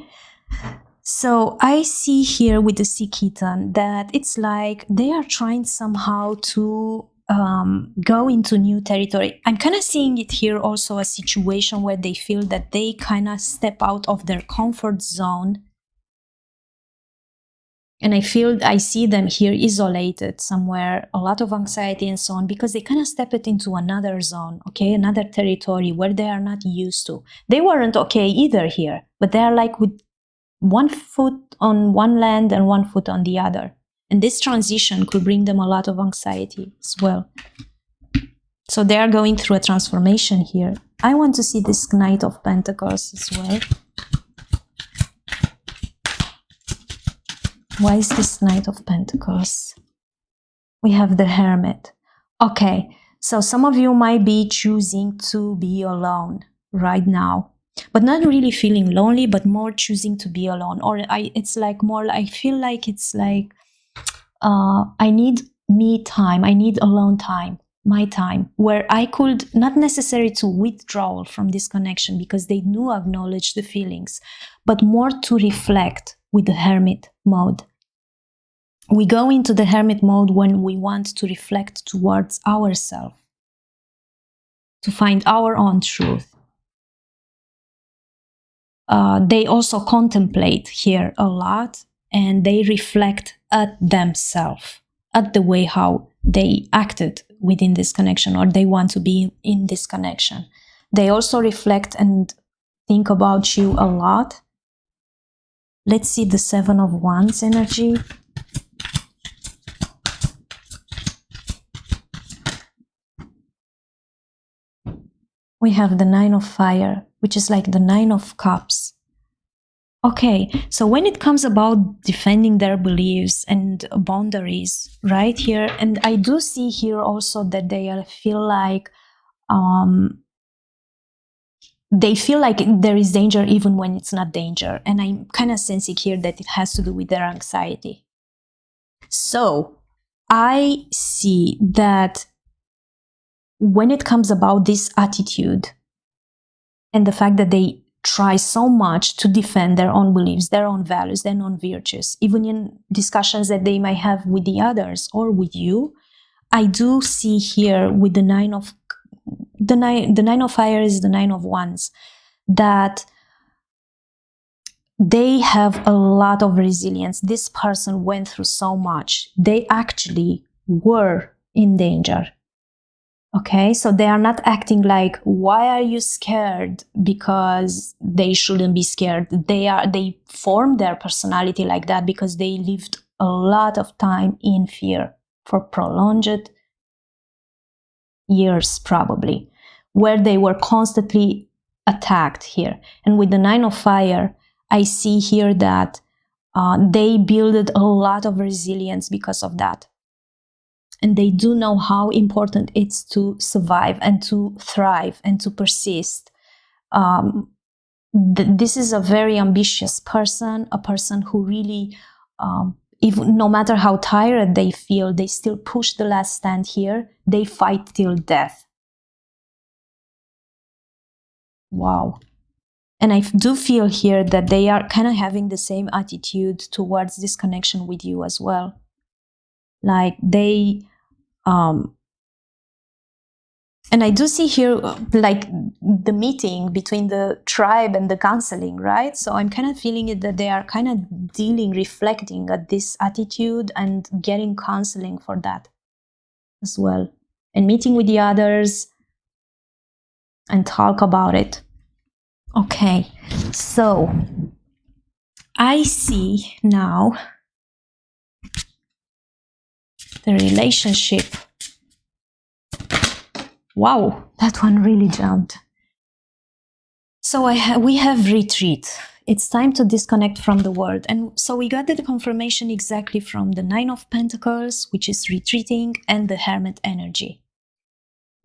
So I see here with the Sea Kitten that it's like they are trying somehow to go into new territory. I'm kind of seeing it here also a situation where they feel that they kind of step out of their comfort zone. And I see them here isolated somewhere, a lot of anxiety and so on, because they kind of step it into another zone, okay, another territory where they are not used to. They weren't okay either here, but they are like with one foot on one land and one foot on the other. And this transition could bring them a lot of anxiety as well. So they are going through a transformation here. I want to see this Knight of Pentacles as well. Why is this Knight of Pentacles? We have the Hermit. Okay, so some of you might be choosing to be alone right now, but not really feeling lonely, but more choosing to be alone. Or it's like more, I feel like it's like, I need me time, I need alone time, my time, where I could, not necessarily to withdraw from this connection because they do acknowledge the feelings, but more to reflect with the Hermit mode. We go into the Hermit mode when we want to reflect towards ourselves, to find our own truth. They also contemplate here a lot, and they reflect at themselves, at the way how they acted within this connection, or they want to be in this connection. They also reflect and think about you a lot. Let's see the Seven of Wands energy. We have the Nine of Fire, which is like the Nine of Cups. Okay, so when it comes about defending their beliefs and boundaries, right here, and I do see here also that they feel like there is danger even when it's not danger. And I'm kind of sensing here that it has to do with their anxiety. So I see that when it comes about this attitude and the fact that they try so much to defend their own beliefs, their own values, their own virtues, even in discussions that they might have with the others or with you, I do see here with the Nine of Fire is the Nine of Wands, that they have a lot of resilience. This person went through so much. They actually were in danger. Okay, so they are not acting like, why are you scared? Because they shouldn't be scared. They formed their personality like that because they lived a lot of time in fear for prolonged years, probably, where they were constantly attacked here. And with the Nine of Fire, I see here that they built a lot of resilience because of that. And they do know how important it's to survive and to thrive and to persist. This is a very ambitious person, a person who really, even no matter how tired they feel, they still push the last stand here. They fight till death. Wow. And I do feel here that they are kind of having the same attitude towards this connection with you as well. Like they, and And I do see here like the meeting between the tribe and the counseling, right? So I'm kind of feeling it that they are kind of dealing, reflecting at this attitude and getting counseling for that as well. And meeting with the others and talk about it. Okay, so I see now the relationship. Wow, that one really jumped. So we have retreat. It's time to disconnect from the world. And so we got the confirmation exactly from the Nine of Pentacles, which is retreating, and the Hermit energy.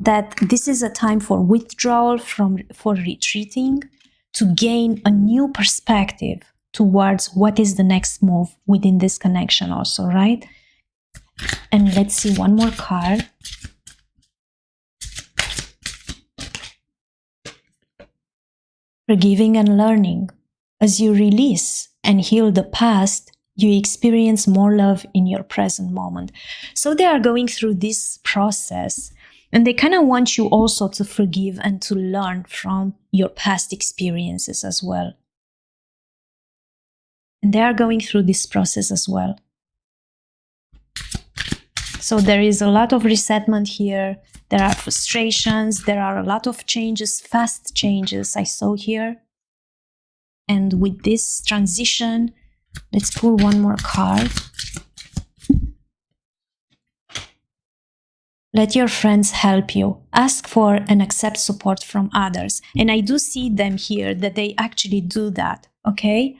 That this is a time for withdrawal for retreating, to gain a new perspective towards what is the next move within this connection also, right? And let's see one more card. Forgiving and learning. As you release and heal the past, you experience more love in your present moment. So they are going through this process, and they kind of want you also to forgive and to learn from your past experiences as well. And they are going through this process as well. So there is a lot of resentment here. There are frustrations. There are a lot of changes, fast changes I saw here. And with this transition, let's pull one more card. Let your friends help you. Ask for and accept support from others. And I do see them here that they actually do that, okay?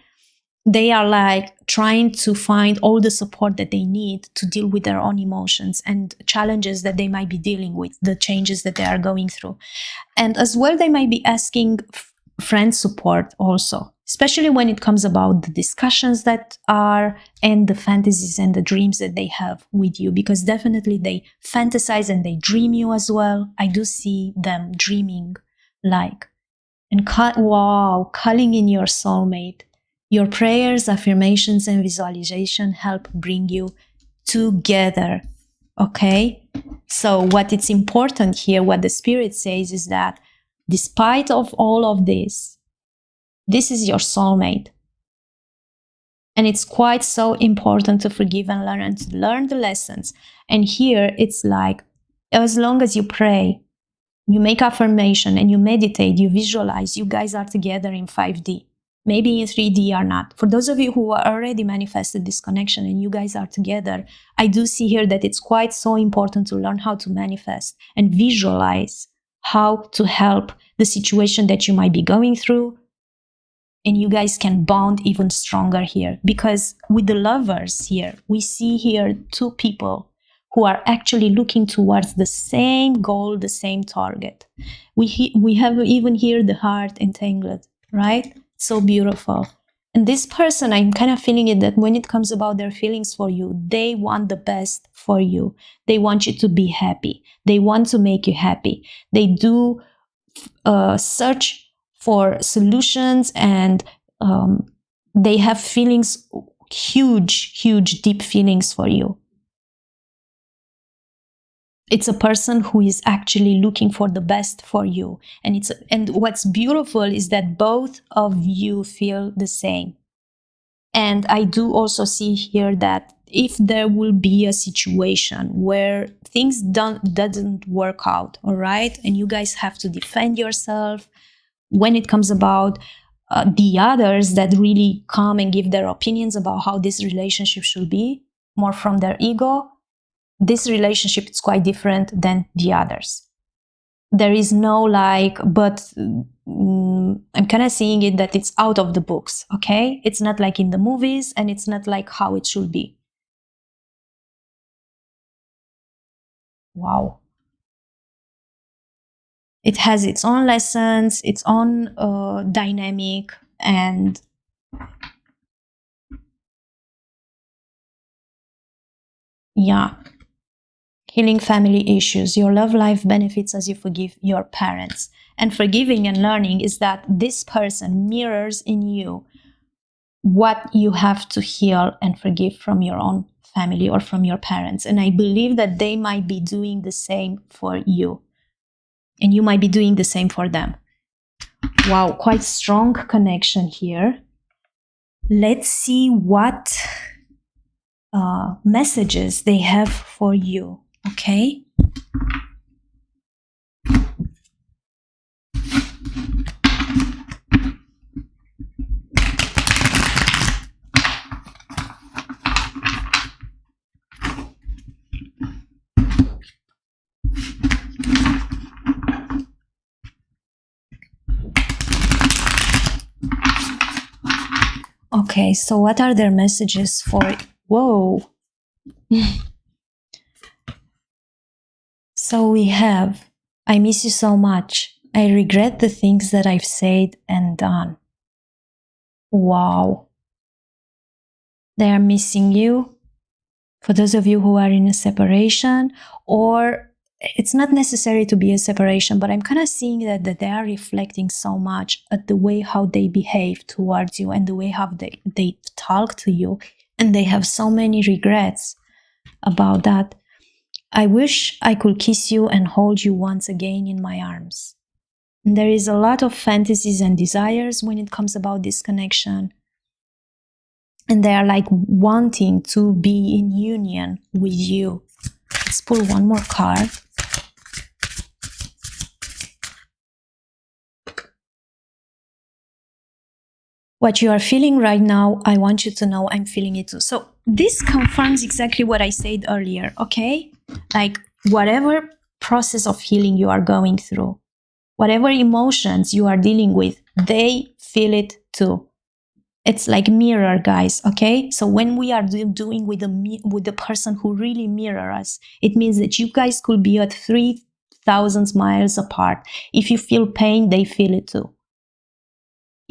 They are like trying to find all the support that they need to deal with their own emotions and challenges that they might be dealing with, the changes that they are going through. And as well, they might be asking friend support also, especially when it comes about the discussions that are and the fantasies and the dreams that they have with you, because definitely they fantasize and they dream you as well. I do see them dreaming like, and calling in your soulmate. Your prayers, affirmations, and visualization help bring you together, okay? So what it's important here, what the Spirit says is that despite of all of this, this is your soulmate. And it's quite so important to forgive and learn and to learn the lessons. And here it's like, as long as you pray, you make affirmation and you meditate, you visualize, you guys are together in 5D. Maybe in 3D or not. For those of you who are already manifested this connection and you guys are together, I do see here that it's quite so important to learn how to manifest and visualize how to help the situation that you might be going through. And you guys can bond even stronger here. Because with the lovers here, we see here two people who are actually looking towards the same goal, the same target. We have even here the heart entangled, right? So beautiful. And this person, I'm kind of feeling it that when it comes about their feelings for you, they want the best for you. They want you to be happy. They want to make you happy. They do search for solutions, and they have feelings, huge, deep feelings for you. It's a person who is actually looking for the best for you. And what's beautiful is that both of you feel the same. And I do also see here that if there will be a situation where things doesn't work out, all right, and you guys have to defend yourself when it comes about the others that really come and give their opinions about how this relationship should be, more from their ego, this relationship is quite different than the others. There is no but I'm kind of seeing it that it's out of the books, okay? It's not like in the movies, and it's not like how it should be. Wow. It has its own lessons, its own dynamic, and yeah. Healing family issues. Your love life benefits as you forgive your parents. And forgiving and learning is that this person mirrors in you what you have to heal and forgive from your own family or from your parents. And I believe that they might be doing the same for you. And you might be doing the same for them. Wow, quite strong connection here. Let's see what messages they have for you, okay? Okay, so what are their messages for? Whoa. So we have, I miss you so much. I regret the things that I've said and done. Wow. They are missing you. For those of you who are in a separation, or it's not necessary to be a separation, but I'm kind of seeing that they are reflecting so much at the way how they behave towards you and the way how they talk to you, and they have so many regrets about that. I wish I could kiss you and hold you once again in my arms. And there is a lot of fantasies and desires when it comes about this connection. And they are like wanting to be in union with you. Let's pull one more card. What you are feeling right now, I want you to know I'm feeling it too. So this confirms exactly what I said earlier, okay? Like whatever process of healing you are going through, whatever emotions you are dealing with, they feel it too. It's like mirror, guys, okay? So when we are doing with the person who really mirror us, it means that you guys could be at 3,000 miles apart. If you feel pain, they feel it too.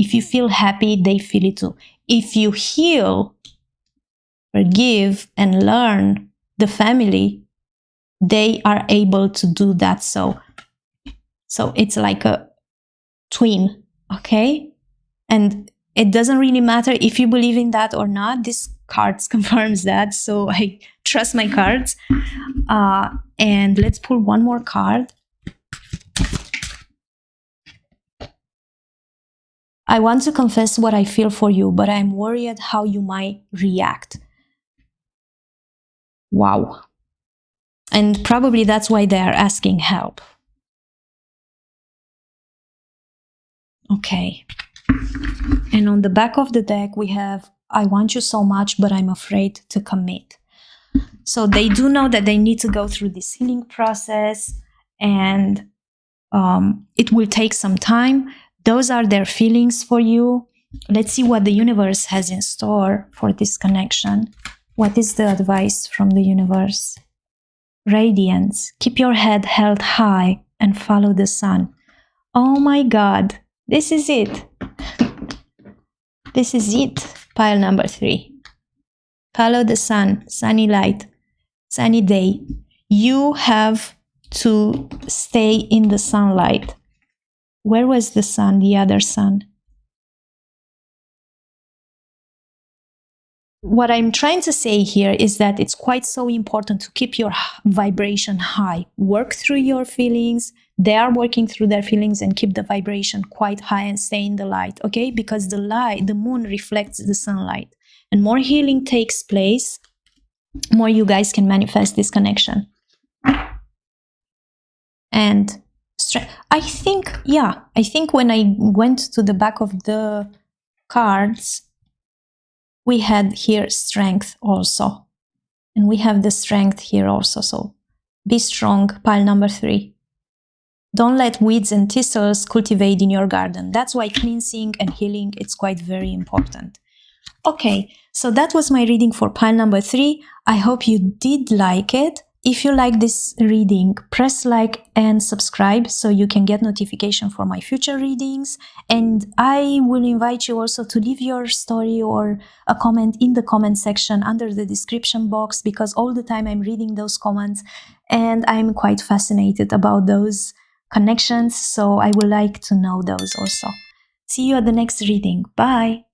If you feel happy, they feel it too. If you heal, forgive, and learn the family, they are able to do that. So it's like a twin, okay? And it doesn't really matter if you believe in that or not. This cards confirms that, so I trust my cards. And let's pull one more card. I want to confess what I feel for you, but I'm worried how you might react. Wow. And probably that's why they are asking help. Okay. And on the back of the deck, we have, I want you so much, but I'm afraid to commit. So they do know that they need to go through this healing process, and it will take some time. Those are their feelings for you. Let's see what the universe has in store for this connection. What is the advice from the universe? Radiance. Keep your head held high and follow the sun. Oh my God. This is it. This is it. Pile number 3. Follow the sun. Sunny light. Sunny day. You have to stay in the sunlight. Where was the sun, the other sun? What I'm trying to say here is that it's quite so important to keep your vibration high. Work through your feelings. They are working through their feelings, and keep the vibration quite high and stay in the light, okay? Because the moon reflects the sunlight. And more healing takes place, more you guys can manifest this connection. And I think when I went to the back of the cards, we had here strength also. And we have the strength here also. So be strong, pile number 3. Don't let weeds and thistles cultivate in your garden. That's why cleansing and healing, it's quite very important. Okay, so that was my reading for pile number 3. I hope you did like it. If you like this reading, press like and subscribe so you can get notification for my future readings. And I will invite you also to leave your story or a comment in the comment section under the description box, because all the time I'm reading those comments and I'm quite fascinated about those connections. So I would like to know those also. See you at the next reading. Bye!